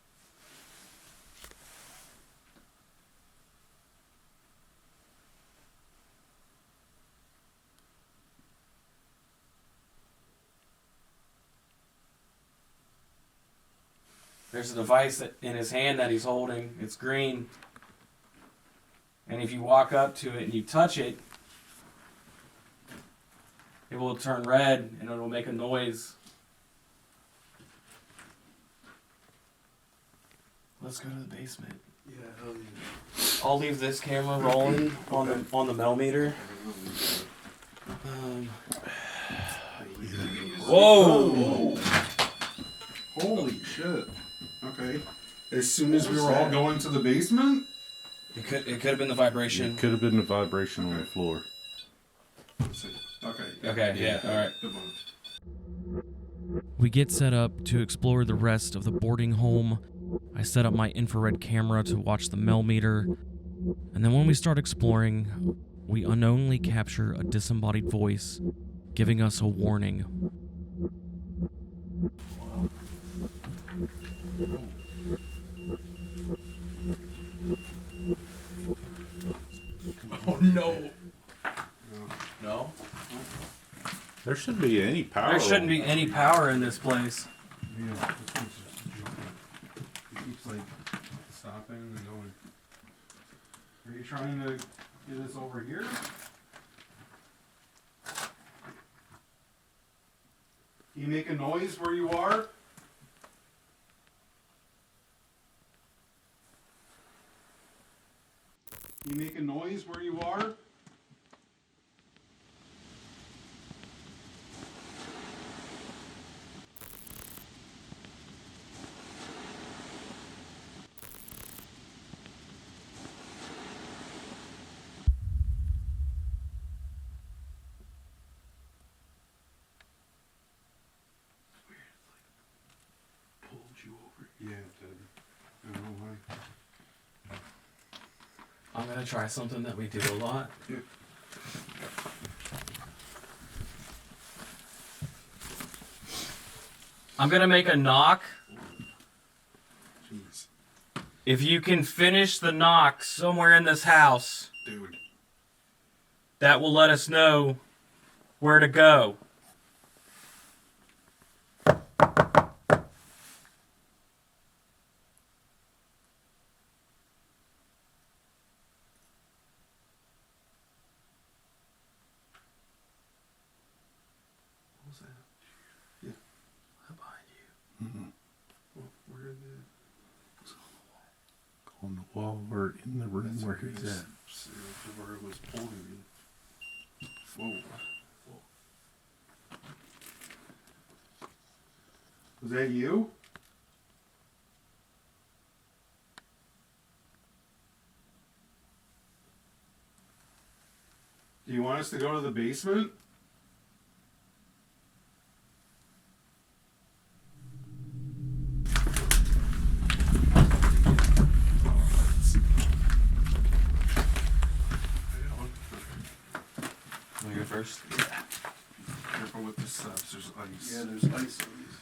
There's a device in his hand that he's holding. It's green. And if you walk up to it and you touch it, it will turn red and it'll make a noise. Let's go to the basement. Yeah, hell yeah. I'll leave this camera rolling on the millimeter. Whoa! Holy shit. Okay. As soon as we were all going to the basement? It could have been the vibration. It could have been the vibration on the floor. Okay. Okay, yeah, alright. Good one. We get set up to explore the rest of the boarding home. I set up my infrared camera to watch the millimeter, and then when we start exploring, we unknowingly capture a disembodied voice giving us a warning. Oh no. No? There shouldn't be any power. There shouldn't be any power in this place. Yeah, this one's just jumping. It keeps like stopping and going. Are you trying to get us over here? Can you make a noise where you are? Can you make a noise where you are? Yeah, it did. I don't know why. I'm gonna try something that we do a lot. Yeah. I'm gonna make a knock. Jeez. If you can finish the knock somewhere in this house, Dude. that will let us know where to go. What was that? Yeah. Behind you. Well, where did it? On the wall or in the room where he's at. See where it was pulling me. Whoa. Was that you? Do you want us to go to the basement? Want to go first? Yeah. Careful with the steps, there's ice. Yeah, there's ice on these.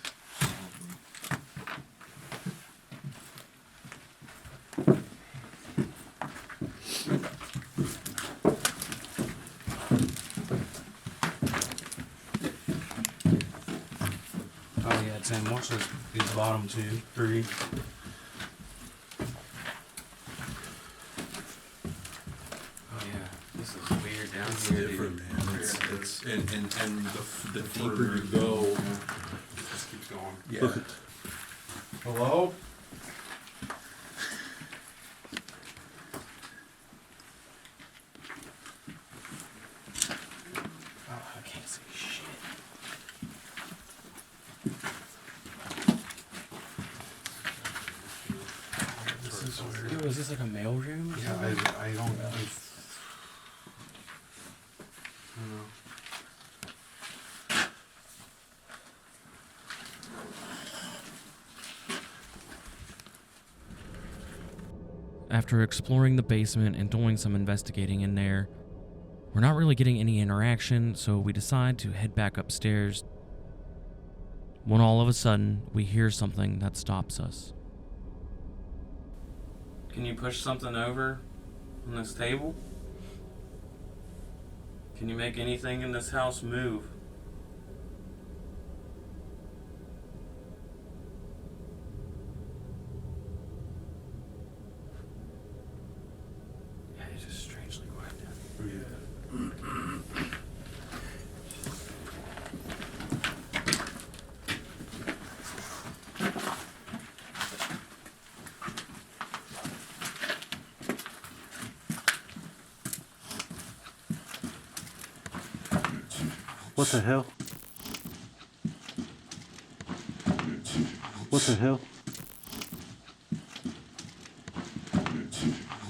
Oh yeah, Tim, watch these bottom 2, 3. Oh yeah, this is weird down It's here. different, dude. man. It's and the deeper you go, Just keeps going. yeah. Hello? Oh, I can't see shit. Yo, is this like a mail room? Or Yeah, something? I don't know. After exploring the basement and doing some investigating in there, we're not really getting any interaction, so we decide to head back upstairs. When all of a sudden, we hear something that stops us. Can you push something over on this table? Can you make anything in this house move? Yeah, it's just strangely quiet down here. What the hell? What the hell?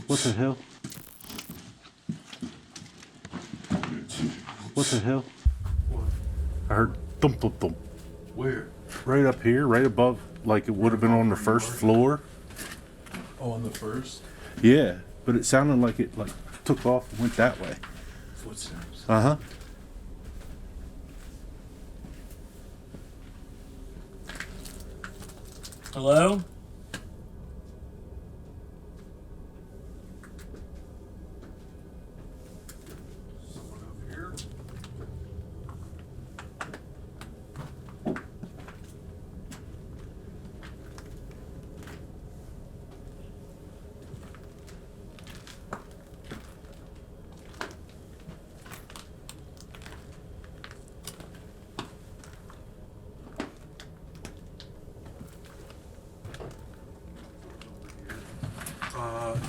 What the hell? What the hell? I heard thump thump thump. Where? Right up here, right above, like it would have been on the first floor. Oh, on the first? Yeah, but it sounded like it like took off and went that way. Footsteps. Uh-huh. Hello? Someone up here?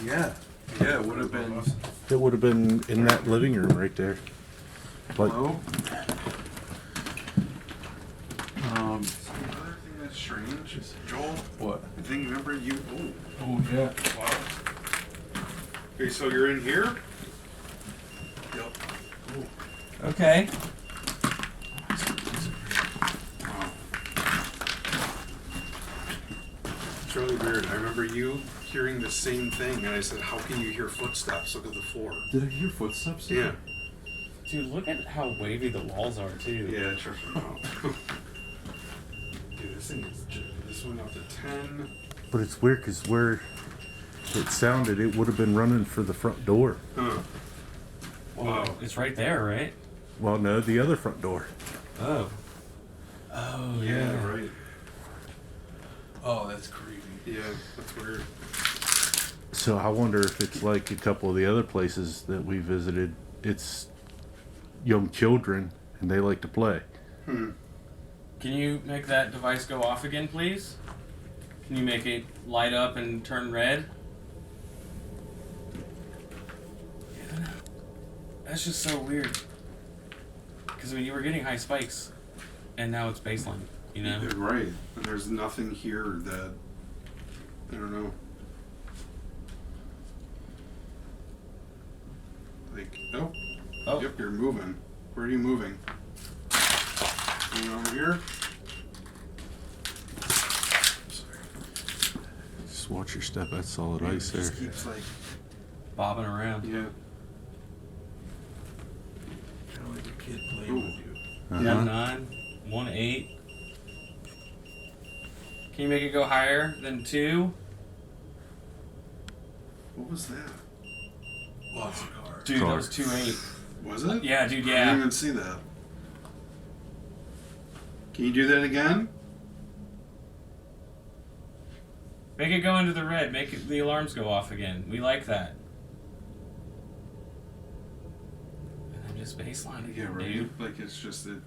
Yeah. Yeah, it would have been. It would have been in that living room right there. Like, Hello? Another thing that's strange is, Joel, What? I think, remember you, Oh, yeah. wow. Okay, so you're in here? Yep. Okay. Wow. It's really weird. I remember you hearing the same thing, and I said, "How can you hear footsteps? Look at the floor." Did I hear footsteps? Yeah. Dude, look at how wavy the walls are, too. Yeah, it tripped me out. Dude, this thing is. This went up to 10. But it's weird because where it sounded, it would have been running for the front door. Huh. Wow. It's right there, right? Well, no, the other front door. Oh. Oh, Yeah, right. Oh, that's creepy. Yeah, that's weird. So I wonder if it's like a couple of the other places that we visited. It's young children and they like to play. Hmm. Can you make that device go off again, please? Can you make it light up and turn red? Yeah. That's just so weird. Because you were getting high spikes, and now it's baseline, you know? You're right. There's nothing here that. I don't know. Like, oh. Oh. Yep, you're moving. Where are you moving? Moving over here? Just watch your step. That's solid Yeah, ice it there. just keeps like. Bobbing around. Yeah. Kind of like a kid playing Ooh. with you. Uh-huh. 1.9, 1.8. Can you make it go higher than 2? What was that? Lots of cars. Dude, that Car. was 2.8. Was it? Yeah, dude, I didn't yeah. even see that. Can you do that again? Make it go into the red. Make it, the alarms go off again. We like that. And then just baseline again, Yeah, right. dude. Like it's just it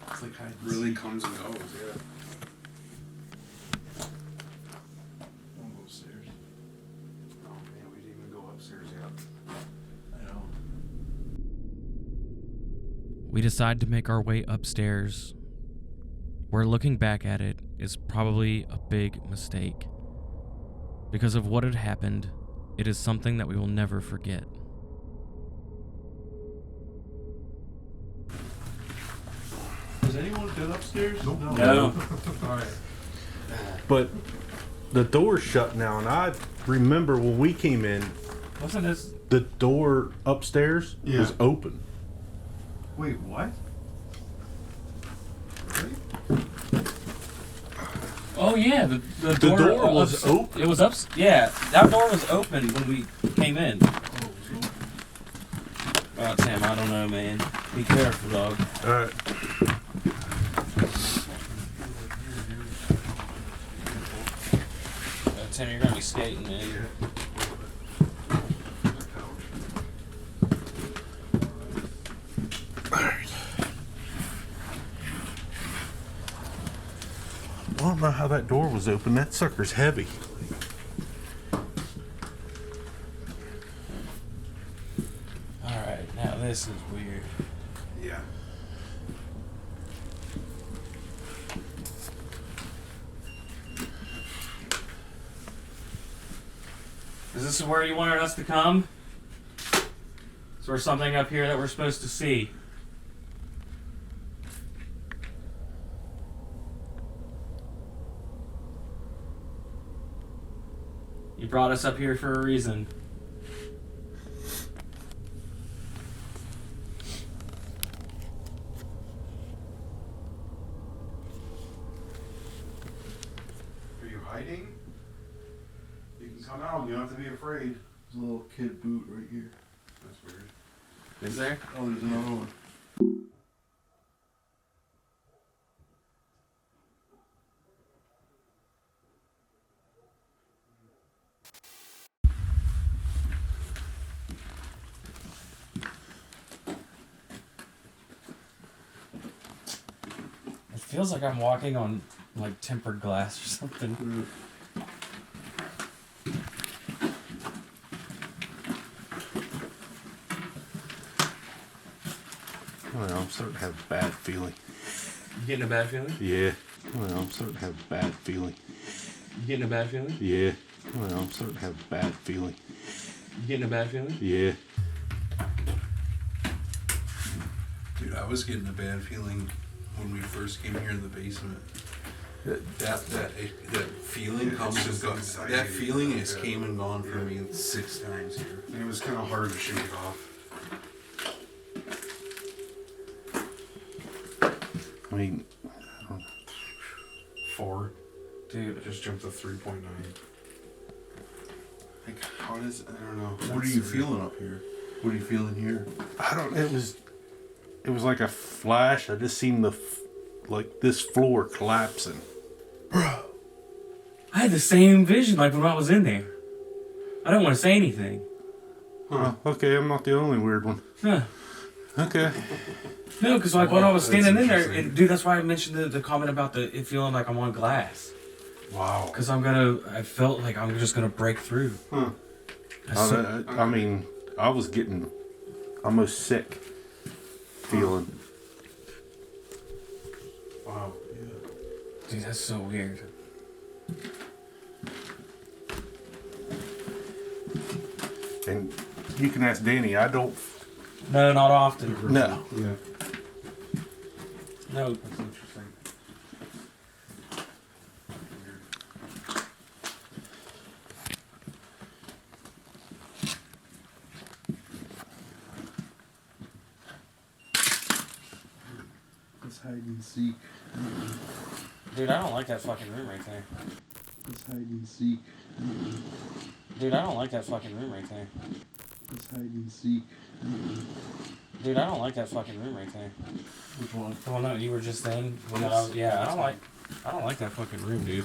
It's like hide and really seek. comes and goes. Yeah. Don't go upstairs. Oh man, we didn't even go upstairs yet. I know. We decide to make our way upstairs, where looking back at it is probably a big mistake. Because of what had happened, it is something that we will never forget. Has anyone been upstairs? Nope. No. Alright. But the door's shut now, and I remember when we came in, Wasn't this? the door upstairs Yeah. was open. Wait, what? Oh yeah, the door was open. It was up. Yeah, that door was open when we came in. Oh, Sam, I don't know, man. Be careful, dog. Alright. Tim, you're gonna be skating, man. I don't know how that door was open. That sucker's heavy. Alright, now this is weird. Yeah. Is this where you wanted us to come? Is there something up here that we're supposed to see? You brought us up here for a reason. Are you hiding? You can come out. You don't have to be afraid. There's a little kid boot right here. That's weird. Is there? Oh, there's another one. It feels like I'm walking on like tempered glass or something. I don't know, I'm starting to have a bad feeling. You getting a bad feeling? Yeah. I don't know, I'm starting to have a bad feeling. You getting a bad feeling? Yeah. I don't know, I'm starting to have a bad feeling. You getting a bad feeling? Yeah. Dude, I was getting a bad feeling when we first came here in the basement. That feeling comes and goes. That feeling has came and gone for me 6 times here. And it was kind of hard to shake it off. I mean, 4. Dude, I just jumped to 3.9. Like, how does, I don't know. What are you feeling up here? What are you feeling here? I don't. It was like a flash. I just seen like this floor collapsing. Bro, I had the same vision like when I was in there. I don't want to say anything. Oh, okay, I'm not the only weird one. Huh. Okay. No, because like when I was standing in there, interesting. dude, that's why I mentioned the comment about it feeling like I'm on glass. Wow. Because I felt like I'm just gonna break through. Huh. I mean, I was getting almost sick feeling. Wow. Dude, that's so weird. And you can ask Danny. I don't. No, not often. No. Yeah. No, that's interesting. Let's hide and seek. Dude, I don't like that fucking room right there. Let's hide and seek. Dude, I don't like that fucking room right there. Let's hide and seek. Dude, I don't like that fucking room right there. Which one? The one that you were just in. When I was, yeah, I don't like that fucking room, dude.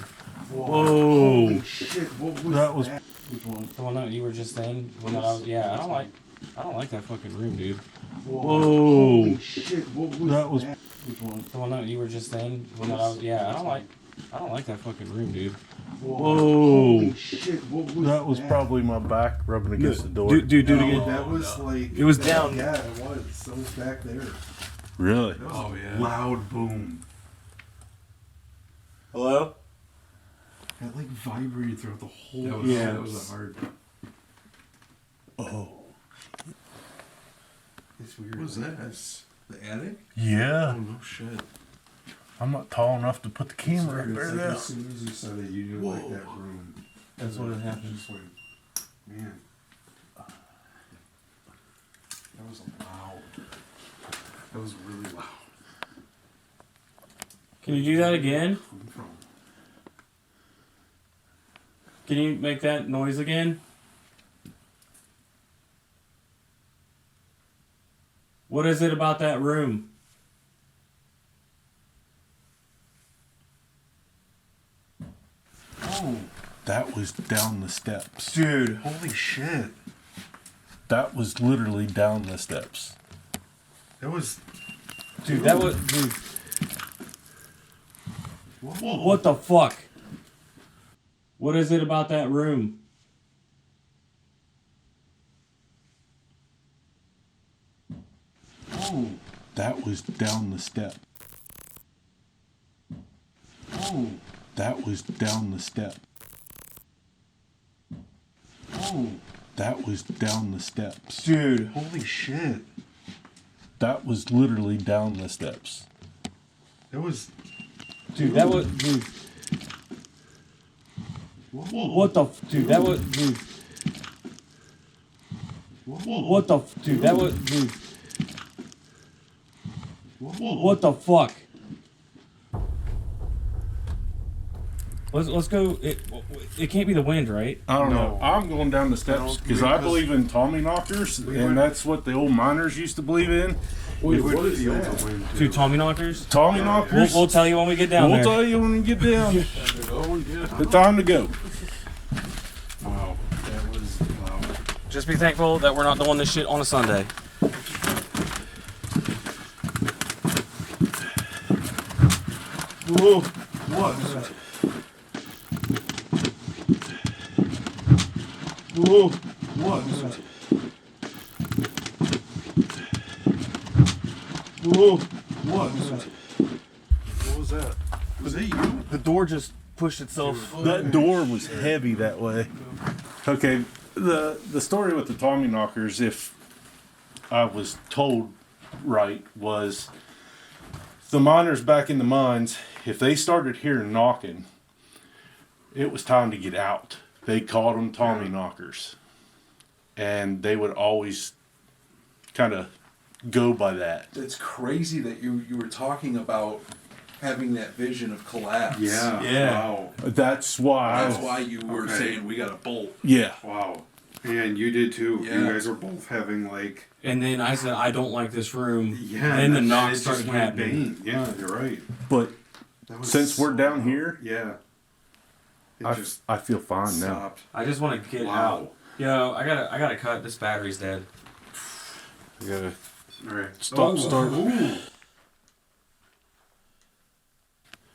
Whoa. Holy shit! What was That was- Which one? The one that you were just in. When I was, yeah, I don't like that fucking room, dude. Whoa. Holy shit! What was That was- Which one? The one that you were just in. When I was, yeah, I don't like that fucking room, dude. Whoa. Holy shit! What was That was probably my back rubbing against the door. Dude, do it No, again. that was like. It was down. Yeah, it was. That was back there. Really? That was Oh, yeah. Loud boom. Hello? That like vibrated throughout the whole. That was a hard. Oh. It's weird. What was that? The attic? Yeah. Oh no shit. I'm not tall enough to put the camera up It's there like now. as soon as you said it, you knew like that room. That's what it happened. Just like, man. That was loud. That was really loud. Can you do that again? Coming from. Can you make that noise again? What is it about that room? Oh, That was down the steps. Dude. holy shit. That was literally down the steps. That was. Dude, that was. Dude, Whoa. what the fuck? What is it about that room? Oh, That was down the step. oh, That was down the step. oh. That was down the steps. Dude. Holy shit. That was literally down the steps. That was. Dude, that was. Dude. Whoa. What the. Dude, that was. Dude. Whoa. What the. Dude, that was. Dude. Whoa. What the fuck? Let's go. It can't be the wind, right? I don't No. know. I'm going down the steps No, because I because- believe in Tommy knockers, We and went- that's what the old miners used to believe in. Wait, If- what is that? Two Tommy knockers. Tommy knockers. We'll tell you when we get down We'll there. tell you when we get down. The time to go. Wow, that was loud. Just be thankful that we're not doing this shit on a Sunday. Whoa. What? Whoa. What? Whoa. What? What was that? Was it you? The door just pushed itself. That door was heavy that way. Okay, the story with the Tommy knockers, if I was told right, was the miners back in the mines if they started hearing knocking, it was time to get out. They called them Tommy knockers. And they would always kind of go by that. It's crazy that you were talking about having that vision of collapse. Yeah. Wow. That's why you were saying we got a bolt. Yeah. Wow. And you did too. Yeah. You guys were both having like. And then I said, I don't like this room. Yeah. And then the it knocks just started went happening. bang. Yeah, you're right. But That was since we're down here, Yeah. It I feel fine now. stopped. I just want to get Wow. out. Yo, I gotta cut. This battery's dead. I gotta All right. start. Ooh.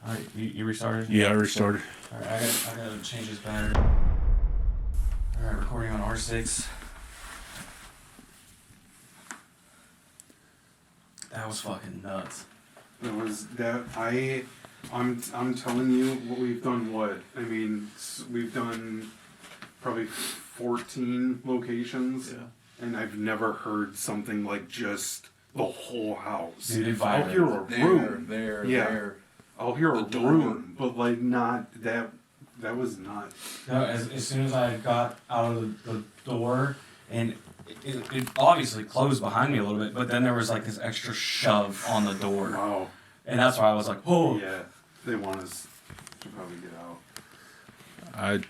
All right, you restarted? Yeah, I restarted. All right, I gotta change this battery. All right, recording on R6. That was fucking nuts. That was that I'm telling you what we've done. What I mean, we've done probably 14 locations, and I've never heard something like just the whole house. Dude, it I'll hear a room. There. I'll hear a The door. room, but like not that. That was nuts. No, as soon as I got out of the door, and it obviously closed behind me a little bit, but then there was like this extra shove on the door. Wow. And that's why I was like, oh. Yeah, they want us to probably get out.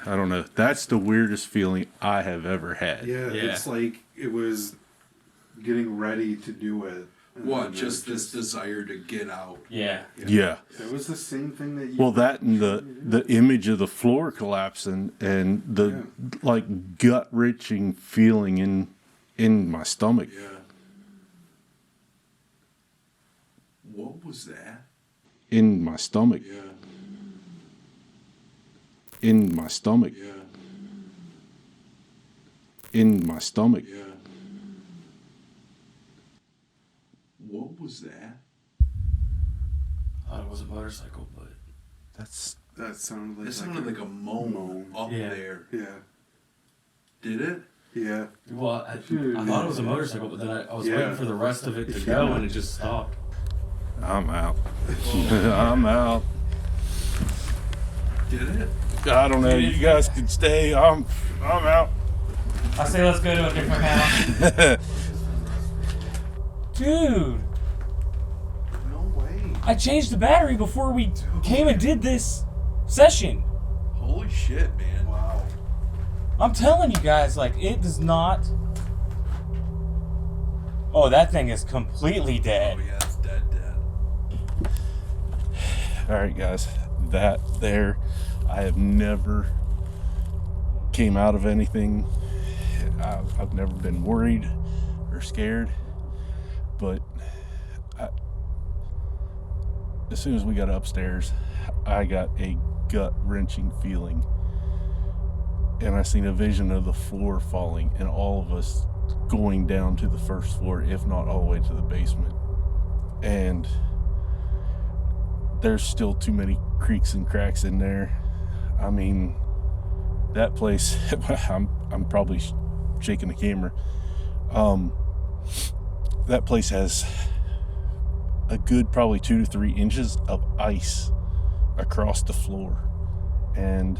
I don't know. That's the weirdest feeling I have ever had. Yeah, Yeah. it's like it was getting ready to do it. And What? then Just it this desire to get out. Yeah. Yeah. It was the same thing that you. Well, that and the image of the floor collapsing and the like gut wrenching feeling in my stomach. Yeah. What was that? In my stomach. Yeah. In my stomach. Yeah. In my stomach. Yeah. What was that? I thought it was a motorcycle, but That sounded like. It sounded like a moan up Yeah. there. Yeah. Did it? Yeah. well, I thought it was a motorcycle, but then I was Yeah. waiting for the rest of it to go, and it just stopped. I'm out. I'm out. Did it? I don't know. You guys can stay. I'm out. I say let's go to a different house. Dude, No way. I changed the battery before we came and did this session. Holy shit, man. Wow. I'm telling you guys, like, it does not... Oh, that thing is completely dead. Oh yeah, it's dead. All right, guys. That there, I have never came out of anything. I've never been worried or scared, but as soon as we got upstairs, I got a gut-wrenching feeling, and I seen a vision of the floor falling and all of us going down to the first floor, if not all the way to the basement. And there's still too many creaks and cracks in there. I mean, that place, I'm probably shaking the camera. That place has a good probably 2 to 3 inches of ice across the floor. And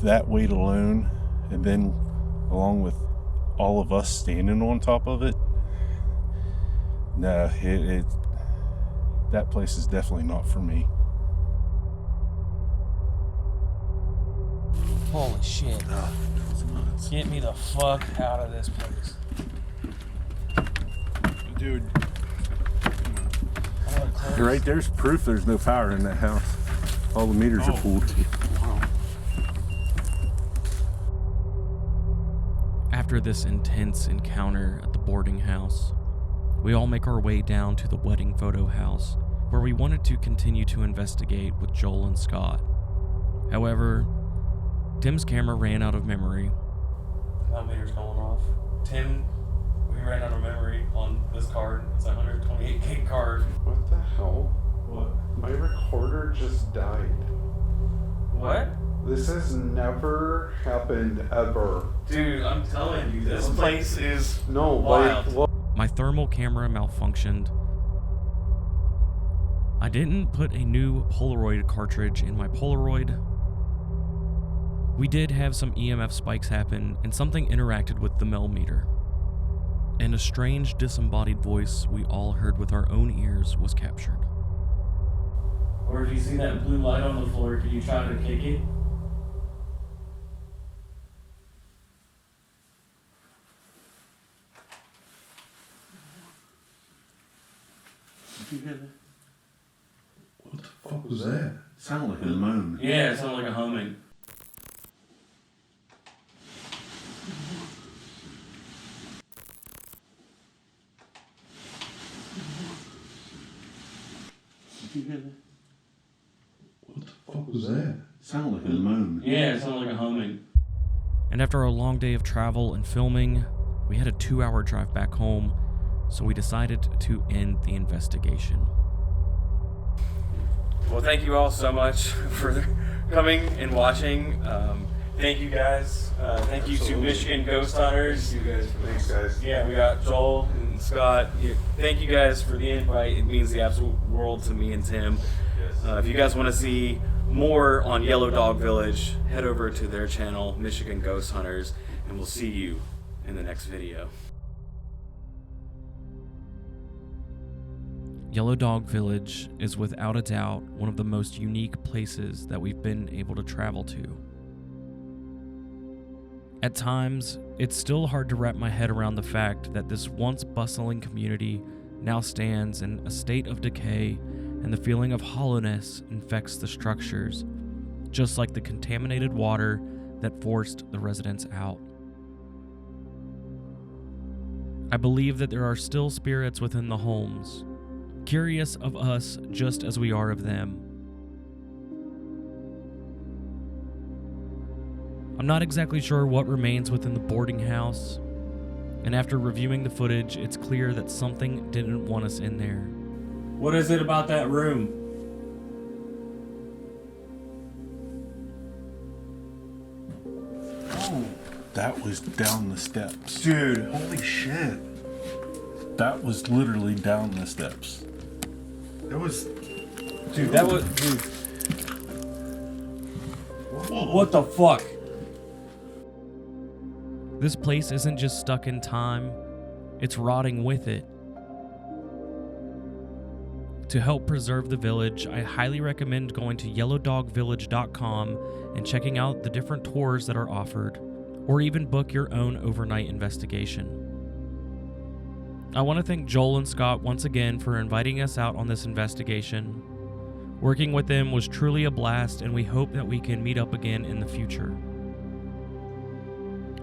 that weight alone, and then along with all of us standing on top of it, no, that place is definitely not for me. Holy shit. Get me the fuck out of this place. Dude. I'm gonna close. Right there's proof there's no power in that house. All the meters are pulled. Wow. After this intense encounter at the boarding house, we all make our way down to the wedding photo house, where we wanted to continue to investigate with Joel and Scott. However, Tim's camera ran out of memory. My meter's going off. Tim, we ran out of memory on this card. It's a 128 gig card. What the hell? What? My recorder just died. What? This has never happened ever. Dude, I'm telling you, this place is No, wild. like, look. My thermal camera malfunctioned, I didn't put a new Polaroid cartridge in my Polaroid. We did have some EMF spikes happen, and something interacted with the meter. And a strange disembodied voice we all heard with our own ears was captured. Or if you see that blue light on the floor, can you try to kick it? Did you hear that? What the fuck was that? Sounded like a moan. Yeah, it sounded like a humming. Did you hear that? What the fuck was that? Sounded like a moan. Yeah, it sounded like a humming. And after a long day of travel and filming, we had a 2-hour drive back home, so we decided to end the investigation. Well, thank you all so much for coming and watching. Thank you guys. Thank you to Michigan Ghost Hunters. Thank you guys. Thanks, guys. Yeah, we got Joel and Scott. Thank you guys for the invite. It means the absolute world to me and Tim. If you guys want to see more on Yellow Dog Village, head over to their channel, Michigan Ghost Hunters, and we'll see you in the next video. Yellow Dog Village is without a doubt one of the most unique places that we've been able to travel to. At times, it's still hard to wrap my head around the fact that this once bustling community now stands in a state of decay, and the feeling of hollowness infects the structures, just like the contaminated water that forced the residents out. I believe that there are still spirits within the homes, curious of us just as we are of them. I'm not exactly sure what remains within the boarding house, and after reviewing the footage, it's clear that something didn't want us in there. What is it about that room? Oh, that was down the steps. Dude, Holy shit. That was literally down the steps. That was. dude, that was, dude. What the fuck? This place isn't just stuck in time, it's rotting with it. To help preserve the village, I highly recommend going to yellowdogvillage.com and checking out the different tours that are offered, or even book your own overnight investigation. I want to thank Joel and Scott once again for inviting us out on this investigation. Working with them was truly a blast, and we hope that we can meet up again in the future.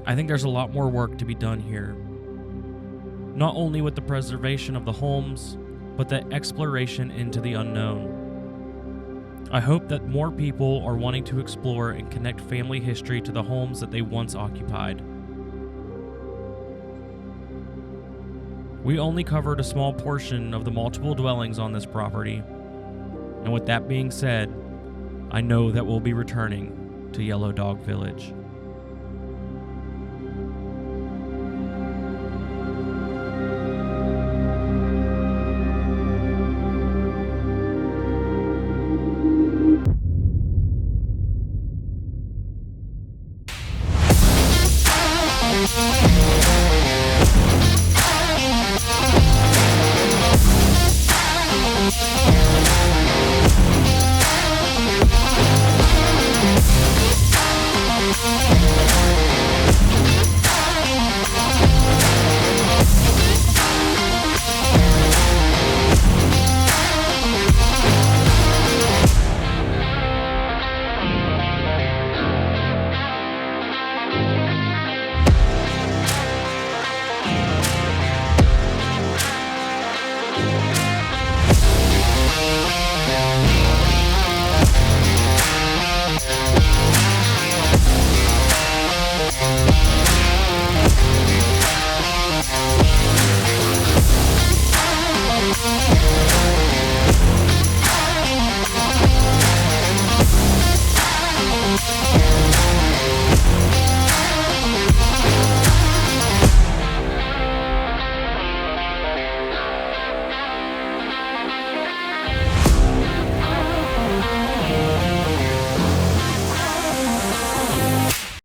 I think there's a lot more work to be done here, not only with the preservation of the homes, but the exploration into the unknown. I hope that more people are wanting to explore and connect family history to the homes that they once occupied. We only covered a small portion of the multiple dwellings on this property, and with that being said, I know that we'll be returning to Yellow Dog Village. 𝐸